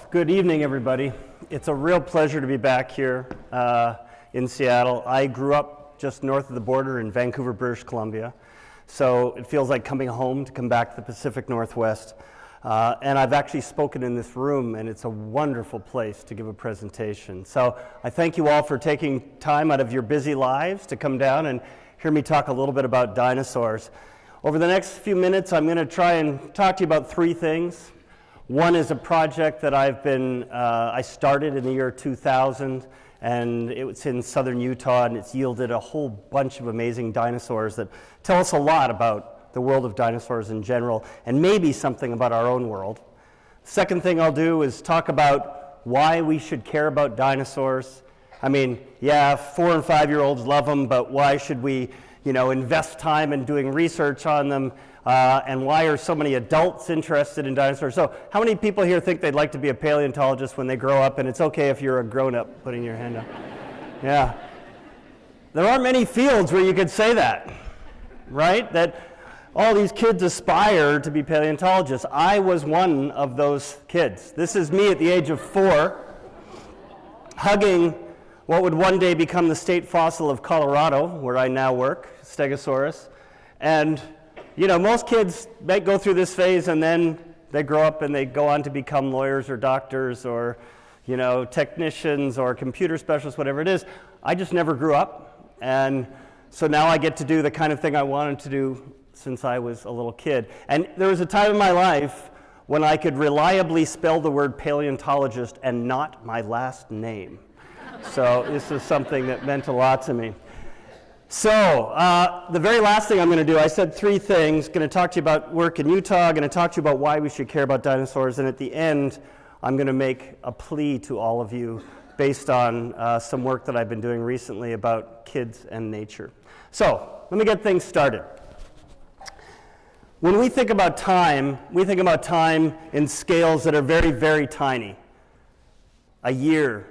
good evening, everybody. It's a real pleasure to be back here in Seattle. I grew up just north of the border in Vancouver, British Columbia, so it feels like coming home to come back to the Pacific Northwest. And I've actually spoken in this room, and it's a wonderful place to give a presentation. So I thank you all for taking time out of your busy lives to come down and hear me talk a little bit about dinosaurs. Over the next few minutes, I'm going to try and talk to you about three things. One is a project that I started in the year 2000, and it's in southern Utah, and it's yielded a whole bunch of amazing dinosaurs that tell us a lot about the world of dinosaurs in general, and maybe something about our own world. Second thing I'll do is talk about why we should care about dinosaurs. I mean, yeah, 4- and 5-year-olds love them, but why should we, invest time in doing research on them? And why are so many adults interested in dinosaurs? So how many people here think they'd like to be a paleontologist when they grow up, and it's okay if you're a grown-up putting your hand up? Yeah. There aren't many fields where you could say that, right? That all these kids aspire to be paleontologists. I was one of those kids. This is me at the age of 4, hugging what would one day become the state fossil of Colorado, where I now work, Stegosaurus. And most kids might go through this phase and then they grow up and they go on to become lawyers or doctors or, technicians or computer specialists, whatever it is. I just never grew up. And so now I get to do the kind of thing I wanted to do since I was a little kid. And there was a time in my life when I could reliably spell the word paleontologist and not my last name. So this is something that meant a lot to me. So, the very last thing I'm going to do, I said 3 things. Going to talk to you about work in Utah, going to talk to you about why we should care about dinosaurs, and at the end, I'm going to make a plea to all of you based on some work that I've been doing recently about kids and nature. So, let me get things started. When we think about time, we think about time in scales that are very, very tiny. A year,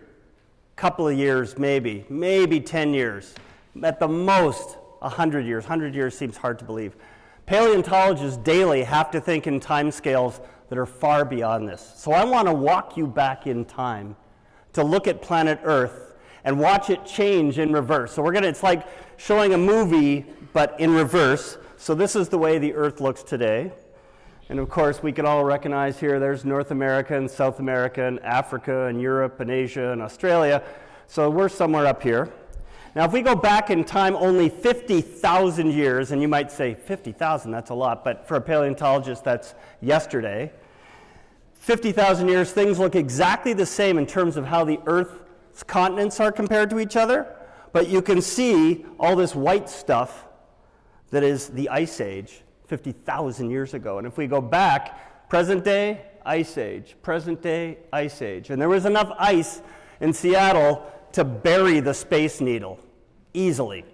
couple of years, maybe 10 years. At the most, 100 years. 100 years seems hard to believe. Paleontologists daily have to think in time scales that are far beyond this. So I want to walk you back in time to look at planet Earth and watch it change in reverse. So it's like showing a movie, but in reverse. So this is the way the Earth looks today. And of course, we can all recognize here, there's North America and South America and Africa and Europe and Asia and Australia. So we're somewhere up here. Now, if we go back in time only 50,000 years, and you might say 50,000, that's a lot, but for a paleontologist, that's yesterday. 50,000 years, things look exactly the same in terms of how the Earth's continents are compared to each other, but you can see all this white stuff that is the Ice Age 50,000 years ago. And if we go back, present day, Ice Age, present day, Ice Age. And there was enough ice in Seattle to bury the Space Needle easily.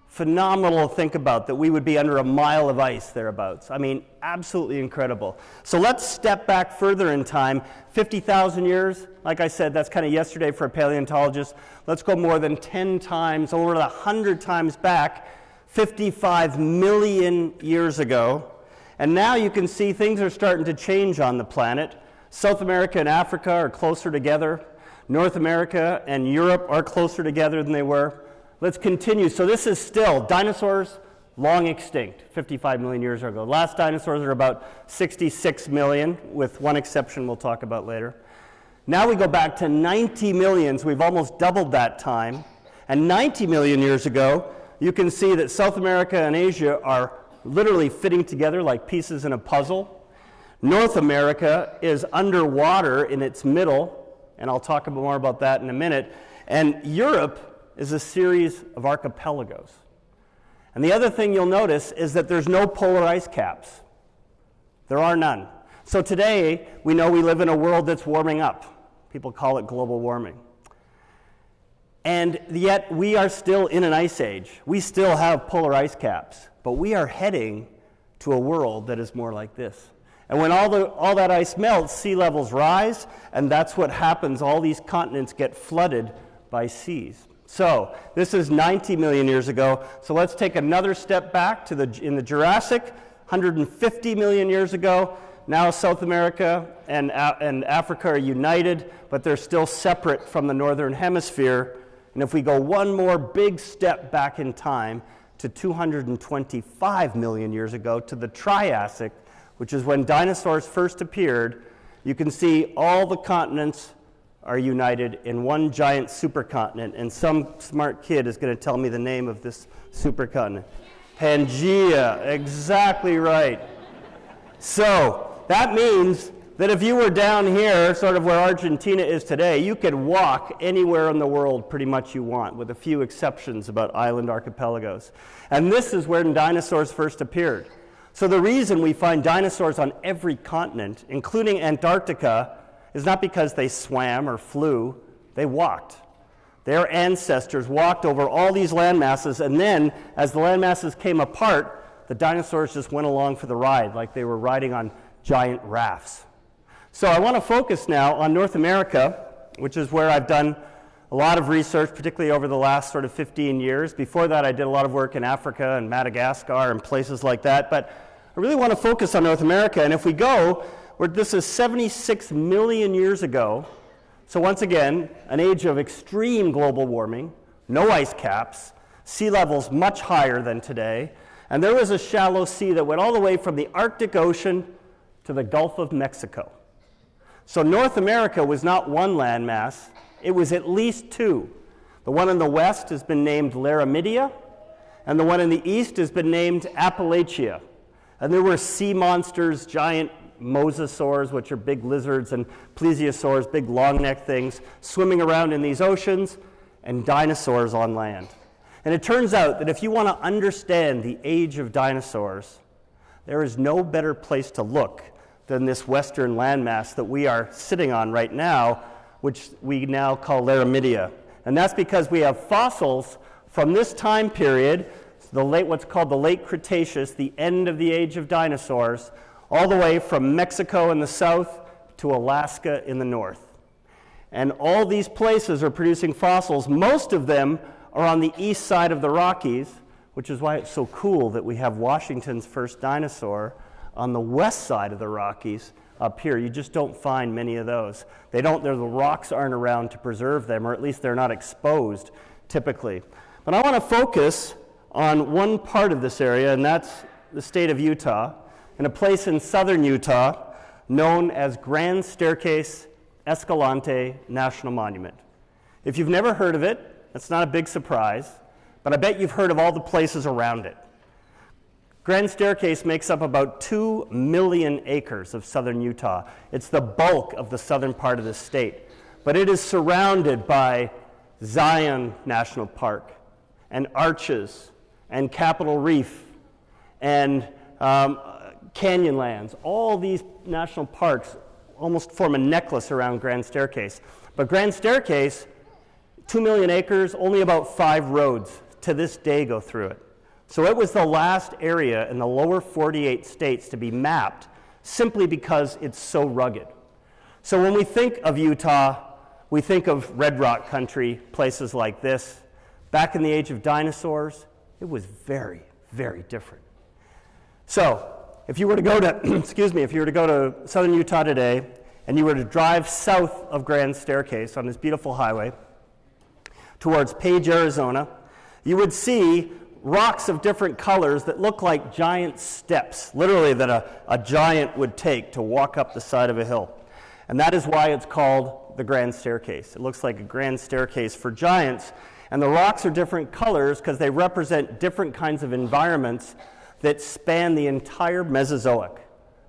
Phenomenal to think about that we would be under a mile of ice thereabouts. I mean, absolutely incredible. So let's step back further in time. 50,000 years, like I said, that's kind of yesterday for a paleontologist. Let's go more than 10 times, over 100 times back, 55 million years ago. And now you can see things are starting to change on the planet. South America and Africa are closer together. North America and Europe are closer together than they were. Let's continue. So this is still dinosaurs long extinct, 55 million years ago. The last dinosaurs are about 66 million, with one exception we'll talk about later. Now we go back to 90 million, so we've almost doubled that time. And 90 million years ago, you can see that South America and Asia are literally fitting together like pieces in a puzzle. North America is underwater in its middle, and I'll talk more about that in a minute. And Europe is a series of archipelagos. And the other thing you'll notice is that there's no polar ice caps. There are none. So today, we know we live in a world that's warming up. People call it global warming. And yet, we are still in an ice age. We still have polar ice caps, but we are heading to a world that is more like this. And when all that ice melts, sea levels rise, and that's what happens. All these continents get flooded by seas. So this is 90 million years ago. So let's take another step back to in the Jurassic, 150 million years ago. now South America and Africa are united, but they're still separate from the northern hemisphere. And if we go one more big step back in time to 225 million years ago, to the Triassic, which is when dinosaurs first appeared, you can see all the continents are united in one giant supercontinent. And some smart kid is going to tell me the name of this supercontinent. Pangaea, exactly right. So that means that if you were down here, sort of where Argentina is today, you could walk anywhere in the world pretty much you want, with a few exceptions about island archipelagos. And this is where dinosaurs first appeared. So the reason we find dinosaurs on every continent, including Antarctica, is not because they swam or flew, they walked. Their ancestors walked over all these landmasses, and then, as the landmasses came apart, the dinosaurs just went along for the ride, like they were riding on giant rafts. So I want to focus now on North America, which is where I've done a lot of research, particularly over the last sort of 15 years. Before that, I did a lot of work in Africa and Madagascar and places like that, but I really want to focus on North America. And if we go, this is 76 million years ago. So once again, an age of extreme global warming, no ice caps, sea levels much higher than today, and there was a shallow sea that went all the way from the Arctic Ocean to the Gulf of Mexico. So North America was not one landmass, it was at least two. The one in the west has been named Laramidia, and the one in the east has been named Appalachia. And there were sea monsters, giant mosasaurs, which are big lizards, and plesiosaurs, big long-necked things, swimming around in these oceans, and dinosaurs on land. And it turns out that if you want to understand the age of dinosaurs, there is no better place to look than this western landmass that we are sitting on right now, which we now call Laramidia. And that's because we have fossils from this time period, what's called the late Cretaceous, the end of the age of dinosaurs, all the way from Mexico in the south to Alaska in the north. And all these places are producing fossils. Most of them are on the east side of the Rockies, which is why it's so cool that we have Washington's first dinosaur on the west side of the Rockies up here. You just don't find many of those. The rocks aren't around to preserve them, or at least they're not exposed typically. But I want to focus on one part of this area, and that's the state of Utah, in a place in southern Utah known as Grand Staircase Escalante National Monument. If you've never heard of it, that's not a big surprise, but I bet you've heard of all the places around it. Grand Staircase makes up about 2 million acres of southern Utah. It's the bulk of the southern part of the state, but it is surrounded by Zion National Park and Arches and Capitol Reef and Canyonlands. All these national parks almost form a necklace around Grand Staircase. But Grand Staircase, 2 million acres, only about 5 roads to this day go through it. So it was the last area in the lower 48 states to be mapped simply because it's so rugged. So when we think of Utah, we think of red rock country, places like this. Back in the age of dinosaurs, it was very, very different. So if you were to go to, if you were to go to southern Utah today, and you were to drive south of Grand Staircase on this beautiful highway towards Page, Arizona, you would see rocks of different colors that look like giant steps, literally that a giant would take to walk up the side of a hill. And that is why it's called the Grand Staircase. It looks like a grand staircase for giants. And the rocks are different colors because they represent different kinds of environments that span the entire Mesozoic,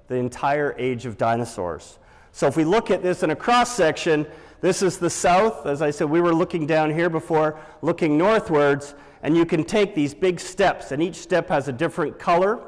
the entire age of dinosaurs. So if we look at this in a cross-section, this is the south. As I said, we were looking down here before, looking northwards, and you can take these big steps, and each step has a different color.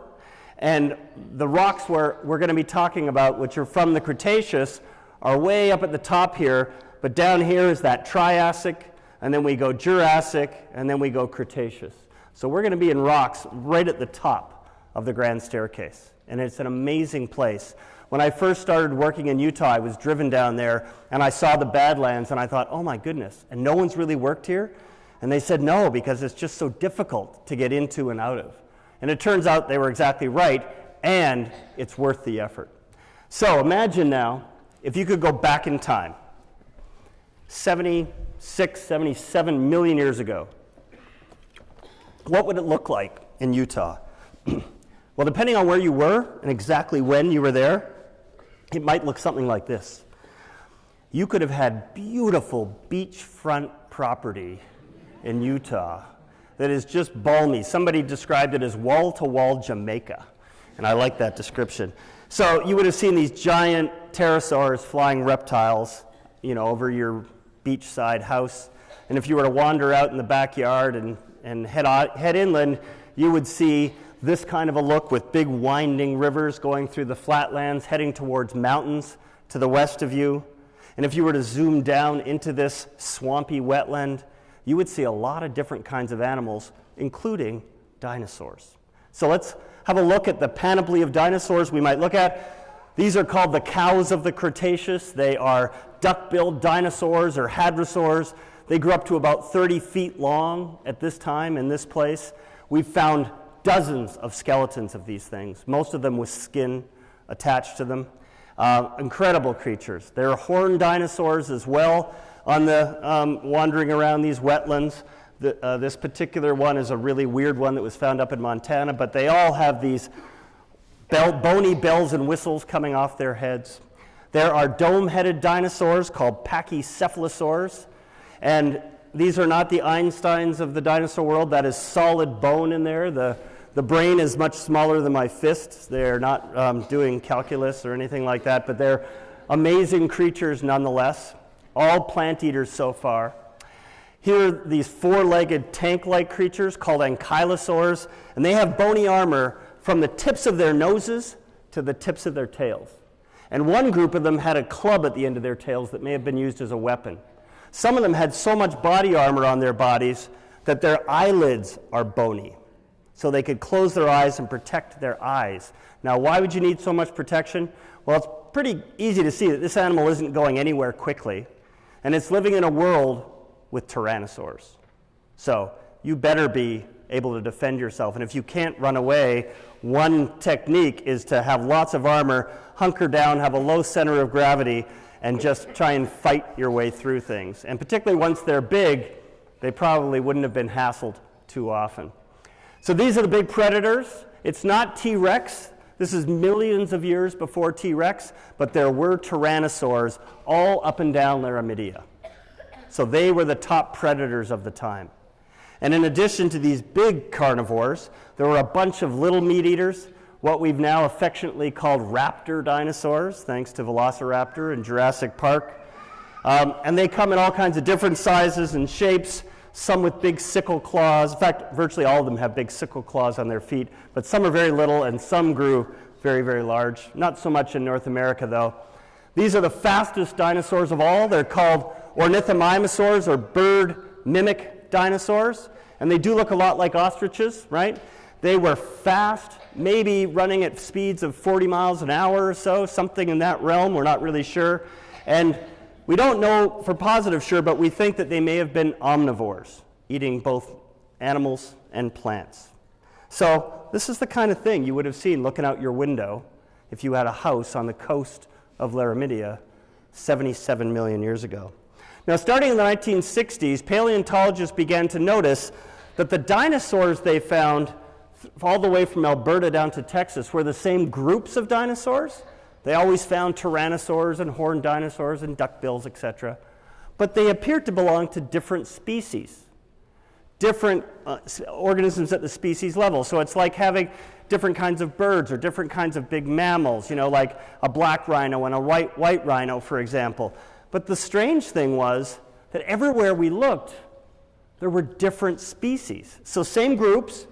And the rocks we're going to be talking about, which are from the Cretaceous, are way up at the top here, but down here is that Triassic, and then we go Jurassic, and then we go Cretaceous. So we're going to be in rocks right at the top of the Grand Staircase, and it's an amazing place. When I first started working in Utah, I was driven down there, and I saw the Badlands, and I thought, oh my goodness, and no one's really worked here? And they said no, because it's just so difficult to get into and out of. And it turns out they were exactly right, and it's worth the effort. So imagine now, if you could go back in time, 76, 77 million years ago, what would it look like in Utah? Well, depending on where you were and exactly when you were there, it might look something like this. You could have had beautiful beachfront property in Utah that is just balmy. Somebody described it as wall-to-wall Jamaica, and I like that description. So you would have seen these giant pterosaurs, flying reptiles, over your beachside house. And if you were to wander out in the backyard and head inland, you would see this kind of a look with big winding rivers going through the flatlands, heading towards mountains to the west of you. And if you were to zoom down into this swampy wetland, you would see a lot of different kinds of animals, including dinosaurs. So let's have a look at the panoply of dinosaurs we might look at. These are called the cows of the Cretaceous. They are duck-billed dinosaurs or hadrosaurs. They grew up to about 30 feet long at this time in this place. We've found dozens of skeletons of these things, most of them with skin attached to them. Incredible creatures. There are horned dinosaurs as well on the wandering around these wetlands. This particular one is a really weird one that was found up in Montana, but they all have these bony bells and whistles coming off their heads. There are dome-headed dinosaurs called Pachycephalosaurs, and these are not the Einsteins of the dinosaur world. That is solid bone in there. The brain is much smaller than my fists. They're not doing calculus or anything like that, but they're amazing creatures nonetheless. All plant eaters so far. Here are these four-legged tank-like creatures called Ankylosaurs, and they have bony armor from the tips of their noses to the tips of their tails. And one group of them had a club at the end of their tails that may have been used as a weapon. Some of them had so much body armor on their bodies that their eyelids are bony, so they could close their eyes and protect their eyes. Now, why would you need so much protection? Well, it's pretty easy to see that this animal isn't going anywhere quickly, and it's living in a world with tyrannosaurs. So you better be able to defend yourself. And if you can't run away, one technique is to have lots of armor, hunker down, have a low center of gravity, and just try and fight your way through things. And particularly once they're big, they probably wouldn't have been hassled too often. So these are the big predators. It's not T-Rex. This is millions of years before T-Rex, but there were tyrannosaurs all up and down Laramidia. So they were the top predators of the time. And in addition to these big carnivores, there were a bunch of little meat eaters, what we've now affectionately called raptor dinosaurs, thanks to Velociraptor in Jurassic Park. And they come in all kinds of different sizes and shapes, some with big sickle claws. In fact, virtually all of them have big sickle claws on their feet, but some are very little and some grew very, very large. Not so much in North America, though. These are the fastest dinosaurs of all. They're called Ornithomimus or bird mimic dinosaurs, and they do look a lot like ostriches, right? They were fast, maybe running at speeds of 40 miles an hour or so, something in that realm, we're not really sure. And we don't know for positive sure, but we think that they may have been omnivores, eating both animals and plants. So this is the kind of thing you would have seen looking out your window if you had a house on the coast of Laramidia 77 million years ago. Now, starting in the 1960s, paleontologists began to notice that the dinosaurs they found all the way from Alberta down to Texas were the same groups of dinosaurs. They always found tyrannosaurs and horned dinosaurs and duckbills, etc. But they appeared to belong to different species, different organisms at the species level. So it's like having different kinds of birds or different kinds of big mammals, like a black rhino and a white rhino, for example. But the strange thing was that everywhere we looked, there were different species. So same groups,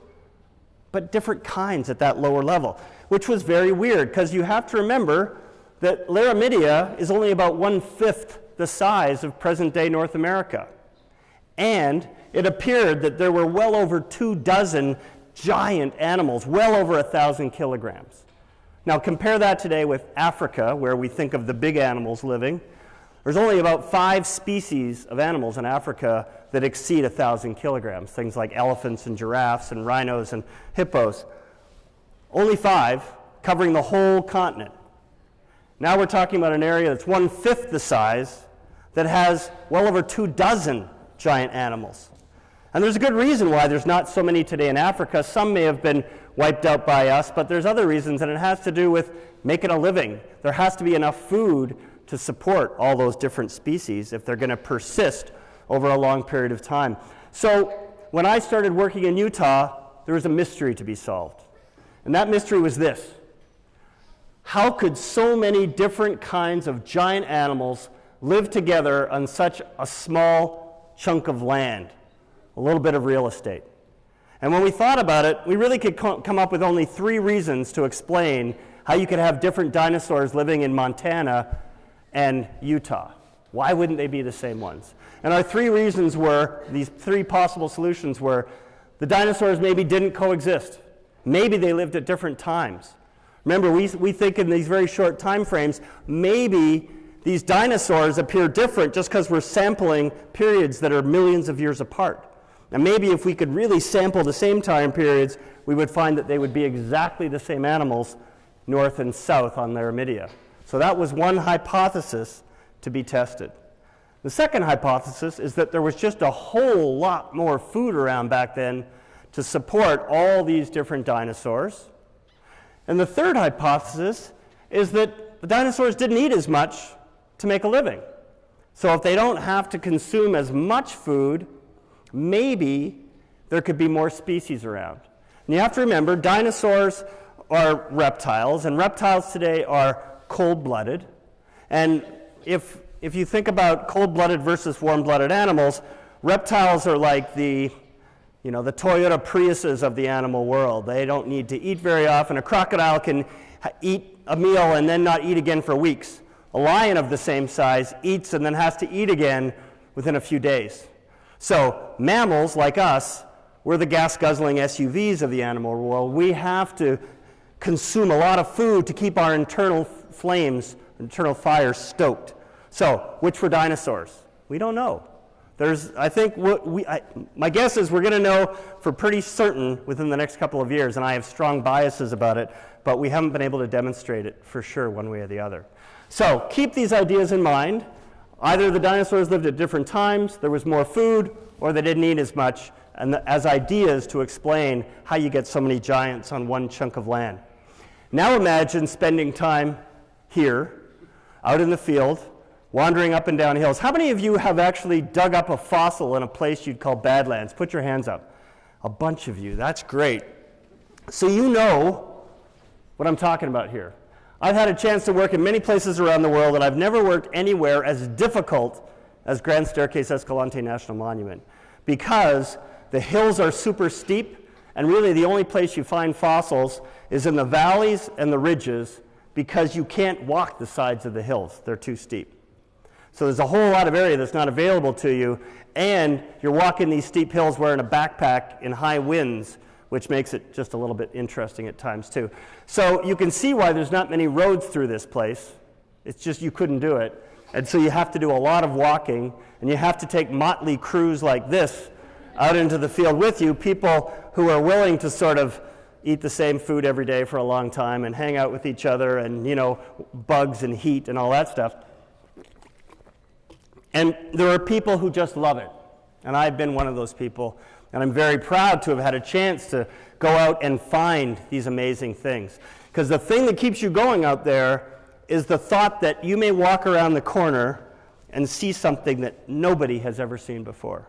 but different kinds at that lower level, which was very weird, because you have to remember that Laramidia is only about 1/5 the size of present-day North America. And it appeared that there were well over 24 giant animals, well over 1,000 kilograms. Now compare that today with Africa, where we think of the big animals living. There's only about 5 species of animals in Africa that exceed 1,000 kilograms, things like elephants and giraffes and rhinos and hippos. Only 5, covering the whole continent. Now we're talking about an area that's 1/5 the size that has well over 24 giant animals. And there's a good reason why there's not so many today in Africa. Some may have been wiped out by us, but there's other reasons, and it has to do with making a living. There has to be enough food to support all those different species if they're going to persist over a long period of time. So when I started working in Utah, there was a mystery to be solved. And that mystery was this: how could so many different kinds of giant animals live together on such a small chunk of land, a little bit of real estate? And when we thought about it, we really could come up with only 3 reasons to explain how you could have different dinosaurs living in Montana and Utah. Why wouldn't they be the same ones? And our 3 reasons were, these 3 possible solutions were, the dinosaurs maybe didn't coexist. Maybe they lived at different times. Remember, we think in these very short time frames, maybe these dinosaurs appear different just because we're sampling periods that are millions of years apart. And maybe if we could really sample the same time periods, we would find that they would be exactly the same animals north and south on Laramidia. So that was one hypothesis to be tested. The second hypothesis is that there was just a whole lot more food around back then to support all these different dinosaurs. And the third hypothesis is that the dinosaurs didn't eat as much to make a living. So if they don't have to consume as much food, maybe there could be more species around. And you have to remember, dinosaurs are reptiles, and reptiles today are cold-blooded. And if you think about cold-blooded versus warm-blooded animals, reptiles are like the Toyota Priuses of the animal world. They don't need to eat very often. A crocodile can eat a meal and then not eat again for weeks. A lion of the same size eats and then has to eat again within a few days. So mammals, like us, we're the gas-guzzling SUVs of the animal world. We have to consume a lot of food to keep our internal flames, internal fires stoked. So, which were dinosaurs? We don't know. My guess is we're going to know for pretty certain within the next couple of years, and I have strong biases about it, but we haven't been able to demonstrate it for sure one way or the other. So, keep these ideas in mind. Either the dinosaurs lived at different times, there was more food, or they didn't eat as much, and as ideas to explain how you get so many giants on one chunk of land. Now imagine spending time here, out in the field, wandering up and down hills. How many of you have actually dug up a fossil in a place you'd call Badlands? Put your hands up. A bunch of you. That's great. So you know what I'm talking about here. I've had a chance to work in many places around the world, and I've never worked anywhere as difficult as Grand Staircase Escalante National Monument, because the hills are super steep, and really the only place you find fossils is in the valleys and the ridges, because you can't walk the sides of the hills. They're too steep. So there's a whole lot of area that's not available to you, and you're walking these steep hills wearing a backpack in high winds, which makes it just a little bit interesting at times too. So you can see why there's not many roads through this place. It's just you couldn't do it. And so you have to do a lot of walking, and you have to take motley crews like this out into the field with you, people who are willing to sort of eat the same food every day for a long time and hang out with each other and, bugs and heat and all that stuff. And there are people who just love it. And I've been one of those people. And I'm very proud to have had a chance to go out and find these amazing things. Because the thing that keeps you going out there is the thought that you may walk around the corner and see something that nobody has ever seen before.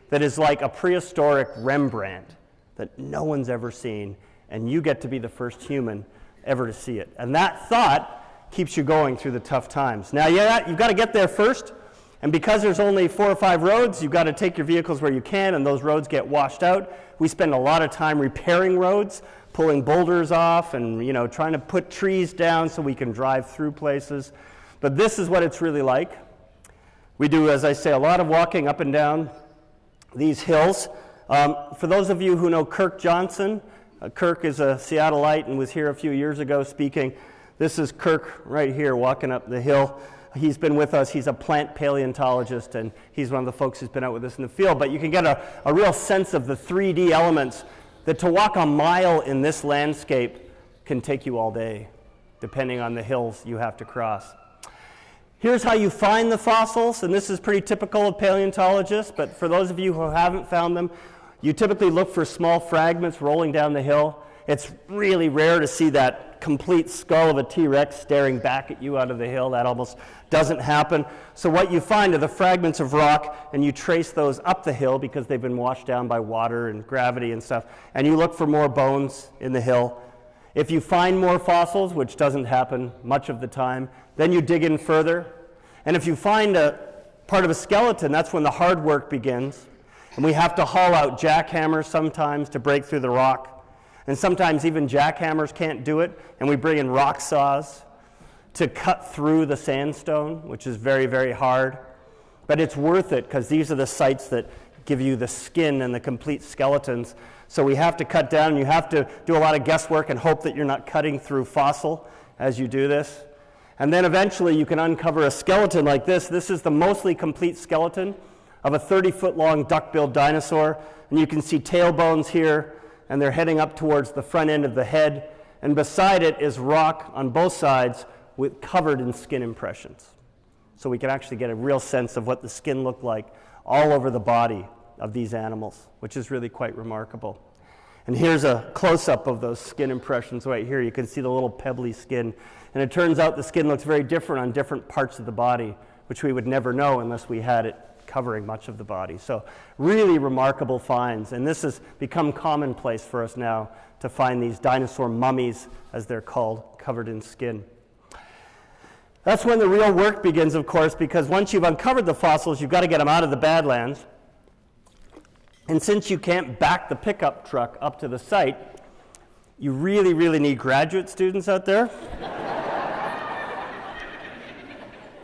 That is like a prehistoric Rembrandt that no one's ever seen. And you get to be the first human ever to see it. And that thought keeps you going through the tough times. Now, you've got to get there first. And because there's only 4 or 5 roads, you've got to take your vehicles where you can, and those roads get washed out. We spend a lot of time repairing roads, pulling boulders off, and trying to put trees down so we can drive through places. But this is what it's really like. We do, as I say, a lot of walking up and down these hills. For those of you who know Kirk Johnson, Kirk is a Seattleite and was here a few years ago speaking. This is Kirk right here walking up the hill. He's been with us. He's a plant paleontologist, and he's one of the folks who's been out with us in the field. But you can get a real sense of the 3D elements that to walk a mile in this landscape can take you all day. depending on the hills you have to cross. Here's how you find the fossils, and this is pretty typical of paleontologists, but for those of you who haven't found them, you typically look for small fragments rolling down the hill. It's really rare to see that complete skull of a T-Rex staring back at you out of the hill. That almost doesn't happen. So what you find are the fragments of rock, and you trace those up the hill because they've been washed down by water and gravity and stuff, and you look for more bones in the hill. If you find more fossils, which doesn't happen much of the time, then you dig in further. And if you find a part of a skeleton, that's when the hard work begins. And we have to haul out jackhammers sometimes to break through the rock. And sometimes even jackhammers can't do it, and we bring in rock saws to cut through the sandstone, which is very, very hard. But it's worth it because these are the sites that give you the skin and the complete skeletons. So we have to cut down, and you have to do a lot of guesswork and hope that you're not cutting through fossil as you do this. And then eventually you can uncover a skeleton like this. This is the mostly complete skeleton of a 30-foot-long duck-billed dinosaur. And you can see tailbones here, and they're heading up towards the front end of the head. And beside it is rock on both sides covered in skin impressions. So we can actually get a real sense of what the skin looked like all over the body of these animals, which is really quite remarkable. And here's a close-up of those skin impressions right here. You can see the little pebbly skin. And it turns out the skin looks very different on different parts of the body, which we would never know unless we had it covering much of the body. So really remarkable finds. And this has become commonplace for us now to find these dinosaur mummies, as they're called, covered in skin. That's when the real work begins, of course, because once you've uncovered the fossils, you've got to get them out of the Badlands. And since you can't back the pickup truck up to the site, you really, really need graduate students out there.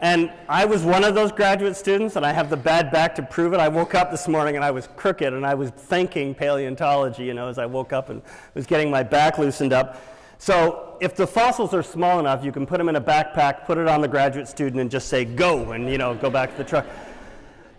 And I was one of those graduate students, and I have the bad back to prove it. I woke up this morning and I was crooked, and I was thanking paleontology, as I woke up and was getting my back loosened up. So if the fossils are small enough, you can put them in a backpack, put it on the graduate student, and just say, go, and go back to the truck.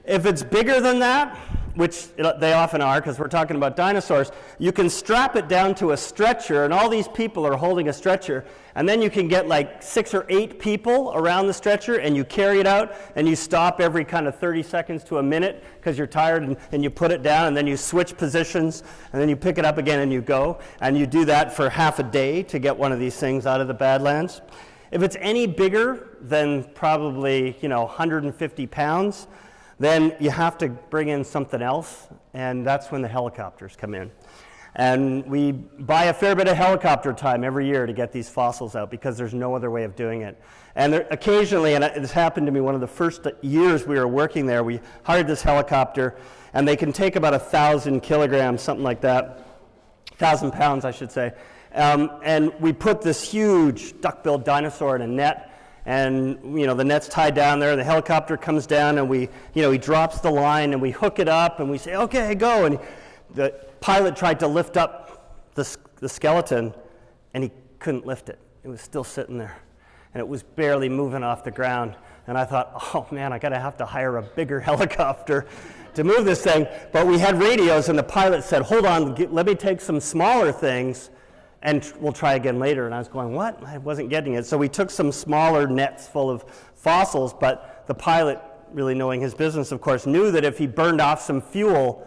If it's bigger than that, which they often are because we're talking about dinosaurs, you can strap it down to a stretcher, and all these people are holding a stretcher, and then you can get like 6 or 8 people around the stretcher, and you carry it out, and you stop every kind of 30 seconds to a minute because you're tired, and you put it down, and then you switch positions, and then you pick it up again and you go, and you do that for half a day to get one of these things out of the Badlands. If it's any bigger than probably 150 pounds, then you have to bring in something else, and that's when the helicopters come in. And we buy a fair bit of helicopter time every year to get these fossils out because there's no other way of doing it. And occasionally, and this happened to me one of the first years we were working there, we hired this helicopter, and they can take about 1,000 kilograms, something like that, 1,000 pounds, I should say. And we put this huge duck-billed dinosaur in a net, and the net's tied down there, and the helicopter comes down, and he drops the line, and we hook it up, and we say, okay, go. And the pilot tried to lift up the skeleton, and he couldn't lift it. It was still sitting there, and it was barely moving off the ground. And I thought, oh man, have to hire a bigger helicopter to move this thing. But we had radios, and the pilot said, hold on, let me take some smaller things, and we'll try again later. And I was going, what? I wasn't getting it. So we took some smaller nets full of fossils, but the pilot, really knowing his business, of course, knew that if he burned off some fuel,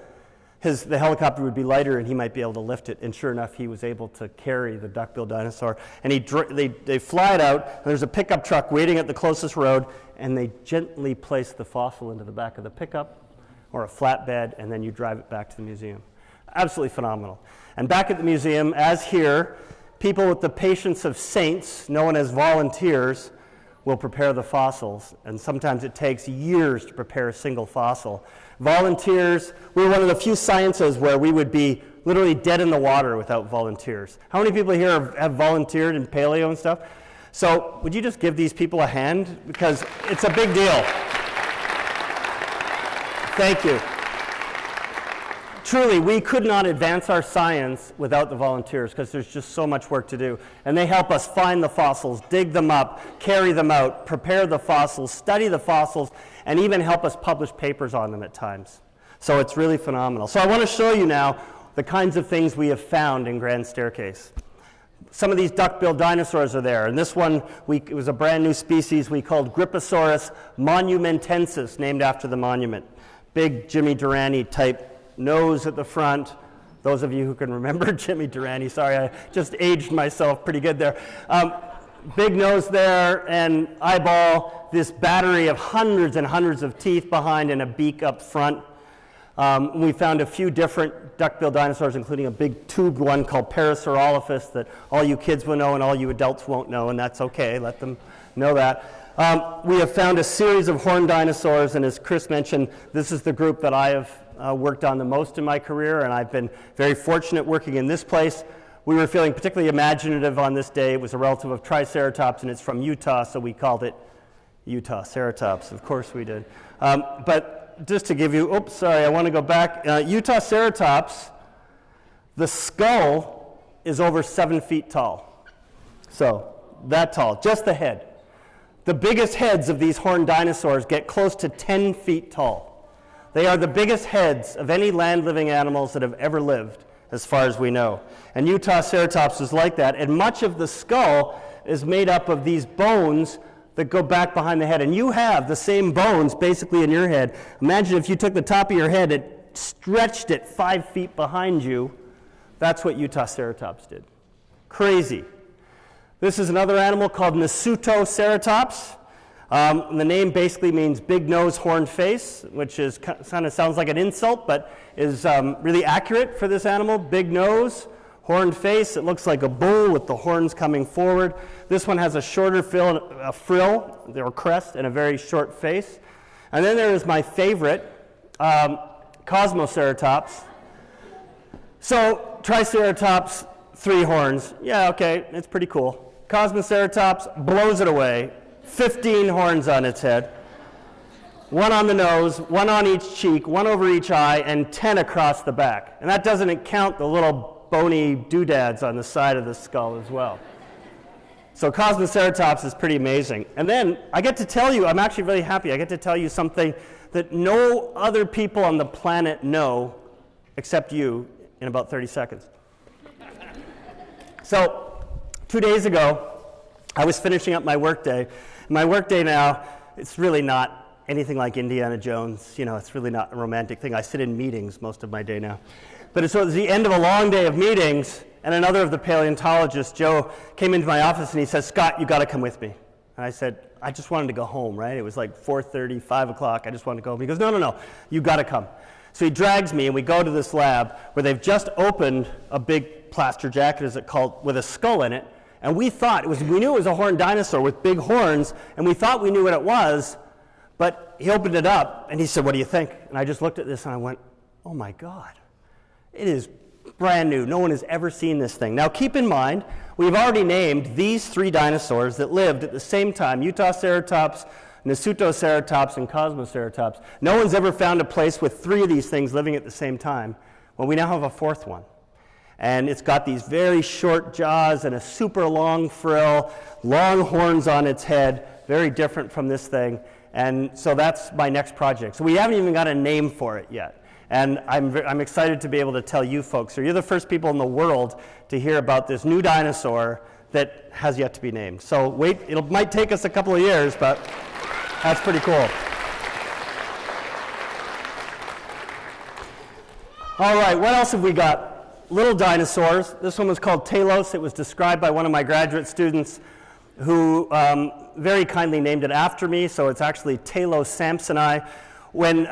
the helicopter would be lighter and he might be able to lift it. And sure enough, he was able to carry the duck-billed dinosaur. And they fly it out, and there's a pickup truck waiting at the closest road, and they gently place the fossil into the back of the pickup or a flatbed, and then you drive it back to the museum. Absolutely phenomenal. And back at the museum, as here, people with the patience of saints, known as volunteers, will prepare the fossils. And sometimes it takes years to prepare a single fossil. Volunteers, we're one of the few sciences where we would be literally dead in the water without volunteers. How many people here have volunteered in paleo and stuff? So would you just give these people a hand? Because it's a big deal. Thank you. Truly, we could not advance our science without the volunteers because there's just so much work to do. And they help us find the fossils, dig them up, carry them out, prepare the fossils, study the fossils, and even help us publish papers on them at times. So it's really phenomenal. So I want to show you now the kinds of things we have found in Grand Staircase. Some of these duckbill dinosaurs are there, and this one, it was a brand new species we called Gypasaurus monumentensis, named after the monument. Big Jimmy Durante type nose at the front. Those of you who can remember Jimmy Durante, sorry, I just aged myself pretty good there. Big nose there, and eyeball, this battery of hundreds and hundreds of teeth behind and a beak up front. We found a few different duckbill dinosaurs, including a big tubed one called Parasaurolophus that all you kids will know and all you adults won't know, and that's okay, let them know that. We have found a series of horned dinosaurs, and as Chris mentioned, this is the group that I have worked on the most in my career, and I've been very fortunate working in this place. We were feeling particularly imaginative on this day. It was a relative of Triceratops, and it's from Utah, so we called it Utahceratops. Of course we did. But just to give you, oops, sorry, I want to go back. Utahceratops, the skull is over 7 feet tall. So that tall, just the head. The biggest heads of these horned dinosaurs get close to 10 feet tall. They are the biggest heads of any land-living animals that have ever lived, as far as we know. And Utahceratops is like that, and much of the skull is made up of these bones that go back behind the head. And you have the same bones basically in your head. Imagine if you took the top of your head and stretched it 5 feet behind you. That's what Utahceratops did. Crazy. This is another animal called Utahceratops. The name basically means big nose, horned face, which is kind of sounds like an insult, but is really accurate for this animal. Big nose, horned face. It looks like a bull with the horns coming forward. This one has a shorter frill, or crest, and a very short face. And then there is my favorite, Kosmoceratops. So Triceratops, 3 horns. Yeah, okay, it's pretty cool. Kosmoceratops blows it away. 15 horns on its head, 1 on the nose, 1 on each cheek, 1 over each eye, and 10 across the back. And that doesn't count the little bony doodads on the side of the skull as well. So Kosmoceratops is pretty amazing. And then I get to tell you, I'm actually really happy, I get to tell you something that no other people on the planet know except you in about 30 seconds. So 2 days ago, I was finishing up my workday. My workday now, it's really not anything like Indiana Jones. You know, it's really not a romantic thing. I sit in meetings most of my day now. But so it was the end of a long day of meetings, and another of the paleontologists, Joe, came into my office and he said, "Scott, you got to come with me." And I said, I just wanted to go home, right? It was like 4:30, 5 o'clock. I just wanted to go home. He goes, no, you got to come. So he drags me, and we go to this lab where they've just opened a big plaster jacket, as it's called, with a skull in it. And we knew it was a horned dinosaur with big horns, and we thought we knew what it was, but he opened it up, and he said, "What do you think?" And I just looked at this, and I went, oh my God, it is brand new. No one has ever seen this thing. Now keep in mind, we've already named these 3 dinosaurs that lived at the same time, Utahceratops, Utahceratops, and Kosmoceratops. No one's ever found a place with 3 of these things living at the same time. Well, we now have a 4th one. And it's got these very short jaws and a super long frill, long horns on its head, very different from this thing. And so that's my next project. So we haven't even got a name for it yet. And I'm excited to be able to tell you folks. So you're the first people in the world to hear about this new dinosaur that has yet to be named. So wait, it might take us a couple of years, but that's pretty cool. All right, what else have we got? Little dinosaurs. This one was called Talos. It was described by one of my graduate students who very kindly named it after me, so it's actually Talos Sampsoni, when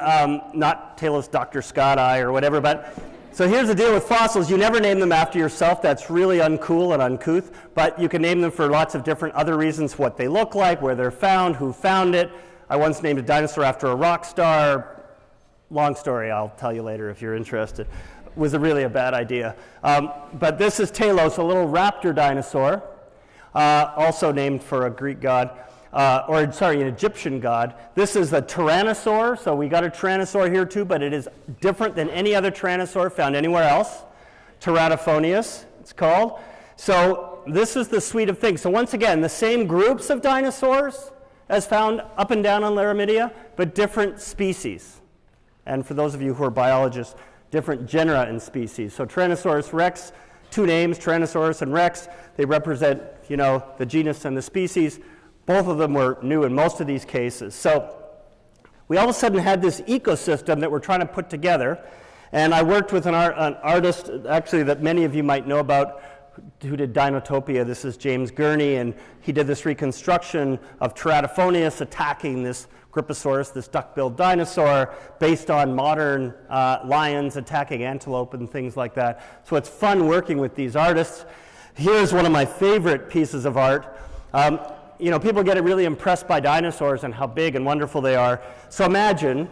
not Talos Dr. Scott I or whatever. But so here's the deal with fossils. You never name them after yourself. That's really uncool and uncouth, but you can name them for lots of different other reasons: what they look like, where they're found, who found it. I once named a dinosaur after a rock star. Long story, I'll tell you later if you're interested. Was really a bad idea. But this is Talos, a little raptor dinosaur, also named for a Greek god, an Egyptian god. This is a tyrannosaur, so we got a tyrannosaur here too, but it is different than any other tyrannosaur found anywhere else. Tyrannophonius, it's called. So this is the suite of things. So once again, the same groups of dinosaurs as found up and down on Laramidia, but different species. And for those of you who are biologists, different genera and species. So Tyrannosaurus rex, two names, Tyrannosaurus and Rex. They represent, the genus and the species. Both of them were new in most of these cases. So we all of a sudden had this ecosystem that we're trying to put together. And I worked with an artist, actually, that many of you might know about, who did Dinotopia. This is James Gurney, and he did this reconstruction of Teratophonius attacking this Griposaurus, this duck-billed dinosaur, based on modern lions attacking antelope and things like that. So it's fun working with these artists. Here's one of my favorite pieces of art. People get really impressed by dinosaurs and how big and wonderful they are. So imagine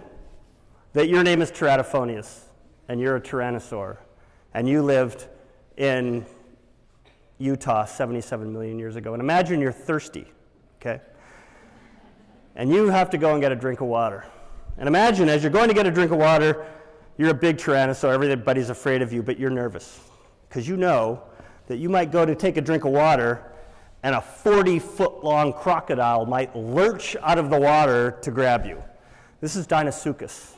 that your name is Teratophonius, and you're a tyrannosaur, and you lived in Utah 77 million years ago. And imagine you're thirsty, okay? And you have to go and get a drink of water. And imagine as you're going to get a drink of water, you're a big tyrannosaur, everybody's afraid of you, but you're nervous, because you know that you might go to take a drink of water and a 40-foot-long crocodile might lurch out of the water to grab you. This is Deinosuchus.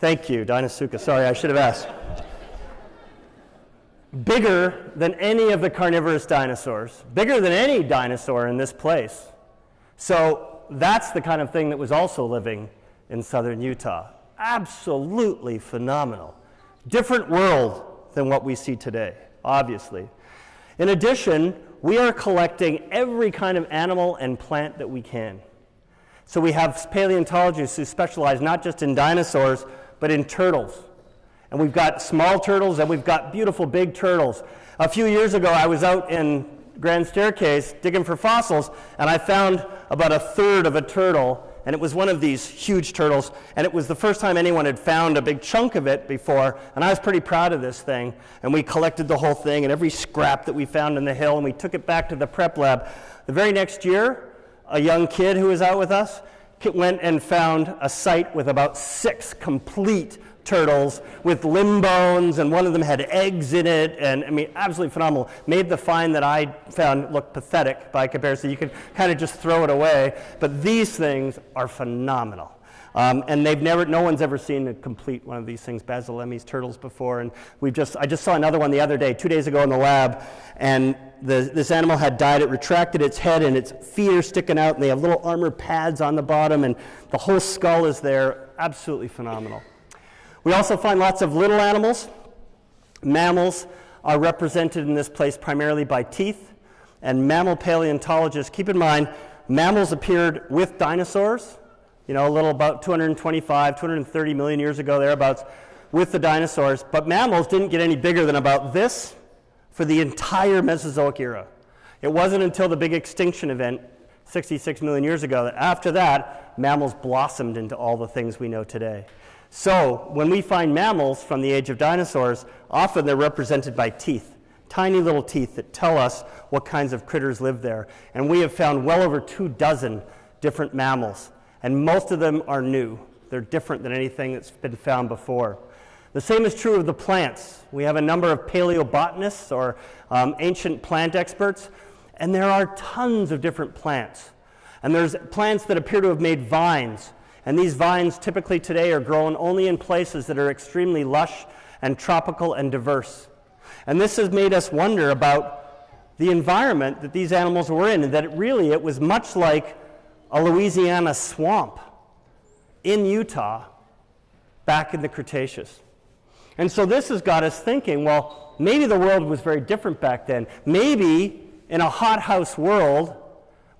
Thank you, Deinosuchus. Sorry, I should have asked. Bigger than any of the carnivorous dinosaurs, bigger than any dinosaur in this place. So that's the kind of thing that was also living in southern Utah. Absolutely phenomenal. Different world than what we see today, obviously. In addition, we are collecting every kind of animal and plant that we can. So we have paleontologists who specialize not just in dinosaurs, but in turtles. And we've got small turtles and we've got beautiful big turtles. A few years ago, I was out in Grand Staircase digging for fossils, and I found about a third of a turtle, and it was one of these huge turtles, and it was the first time anyone had found a big chunk of it before, and I was pretty proud of this thing. And we collected the whole thing and every scrap that we found in the hill, and we took it back to the prep lab. The very next year, a young kid who was out with us went and found a site with about 6 complete turtles with limb bones, and one of them had eggs in it, and I mean, absolutely phenomenal. Made the find that I found look pathetic by comparison. You could kind of just throw it away, but these things are phenomenal. And no one's ever seen a complete one of these things, Basilemys turtles, before, and I just saw another one the other day, 2 days ago in the lab, and this animal had died. It retracted its head, and its feet are sticking out, and they have little armor pads on the bottom, and the whole skull is there. Absolutely phenomenal. We also find lots of little animals. Mammals are represented in this place primarily by teeth, and mammal paleontologists, keep in mind, mammals appeared with dinosaurs, a little about 225, 230 million years ago, thereabouts, with the dinosaurs, but mammals didn't get any bigger than about this for the entire Mesozoic era. It wasn't until the big extinction event 66 million years ago that after that, mammals blossomed into all the things we know today. So when we find mammals from the age of dinosaurs, often they're represented by teeth, tiny little teeth that tell us what kinds of critters live there. And we have found well over 24 different mammals, and most of them are new. They're different than anything that's been found before. The same is true of the plants. We have a number of paleobotanists, or ancient plant experts, and there are tons of different plants. And there's plants that appear to have made vines. And these vines typically today are grown only in places that are extremely lush and tropical and diverse. And this has made us wonder about the environment that these animals were in, and that it was much like a Louisiana swamp in Utah back in the Cretaceous. And so this has got us thinking, well, maybe the world was very different back then. Maybe in a hothouse world,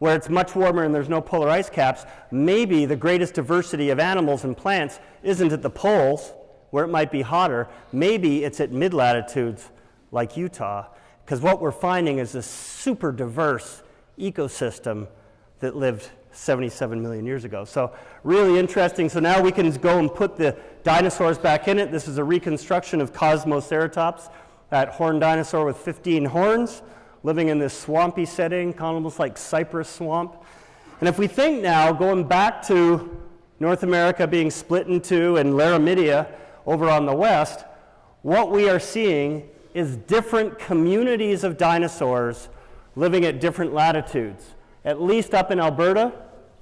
where it's much warmer and there's no polar ice caps, maybe the greatest diversity of animals and plants isn't at the poles, where it might be hotter. Maybe it's at mid-latitudes like Utah, because what we're finding is a super diverse ecosystem that lived 77 million years ago. So really interesting. So now we can go and put the dinosaurs back in it. This is a reconstruction of Kosmoceratops, that horned dinosaur with 15 horns, living in this swampy setting, kind of almost like cypress swamp. And if we think now, going back to North America being split in two and Laramidia over on the west, what we are seeing is different communities of dinosaurs living at different latitudes, at least up in Alberta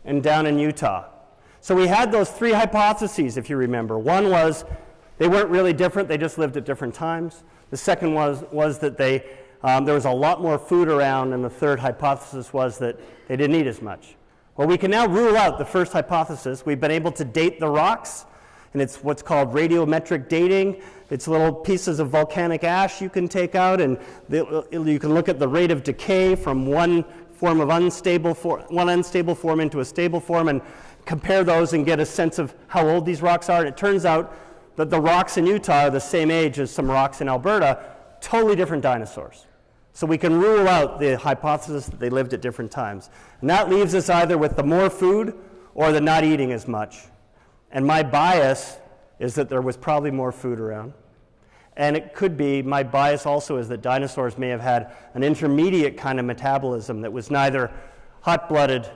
and down in Utah. So we had those 3 hypotheses, if you remember. One was they weren't really different, they just lived at different times. The second was that there was a lot more food around, and the third hypothesis was that they didn't eat as much. Well, we can now rule out the first hypothesis. We've been able to date the rocks, and it's what's called radiometric dating. It's little pieces of volcanic ash you can take out, and you can look at the rate of decay from one unstable form into a stable form, and compare those and get a sense of how old these rocks are. And it turns out that the rocks in Utah are the same age as some rocks in Alberta, totally different dinosaurs. So we can rule out the hypothesis that they lived at different times. And that leaves us either with the more food or the not eating as much. And my bias is that there was probably more food around. And it could be, my bias also is that dinosaurs may have had an intermediate kind of metabolism that was neither hot-blooded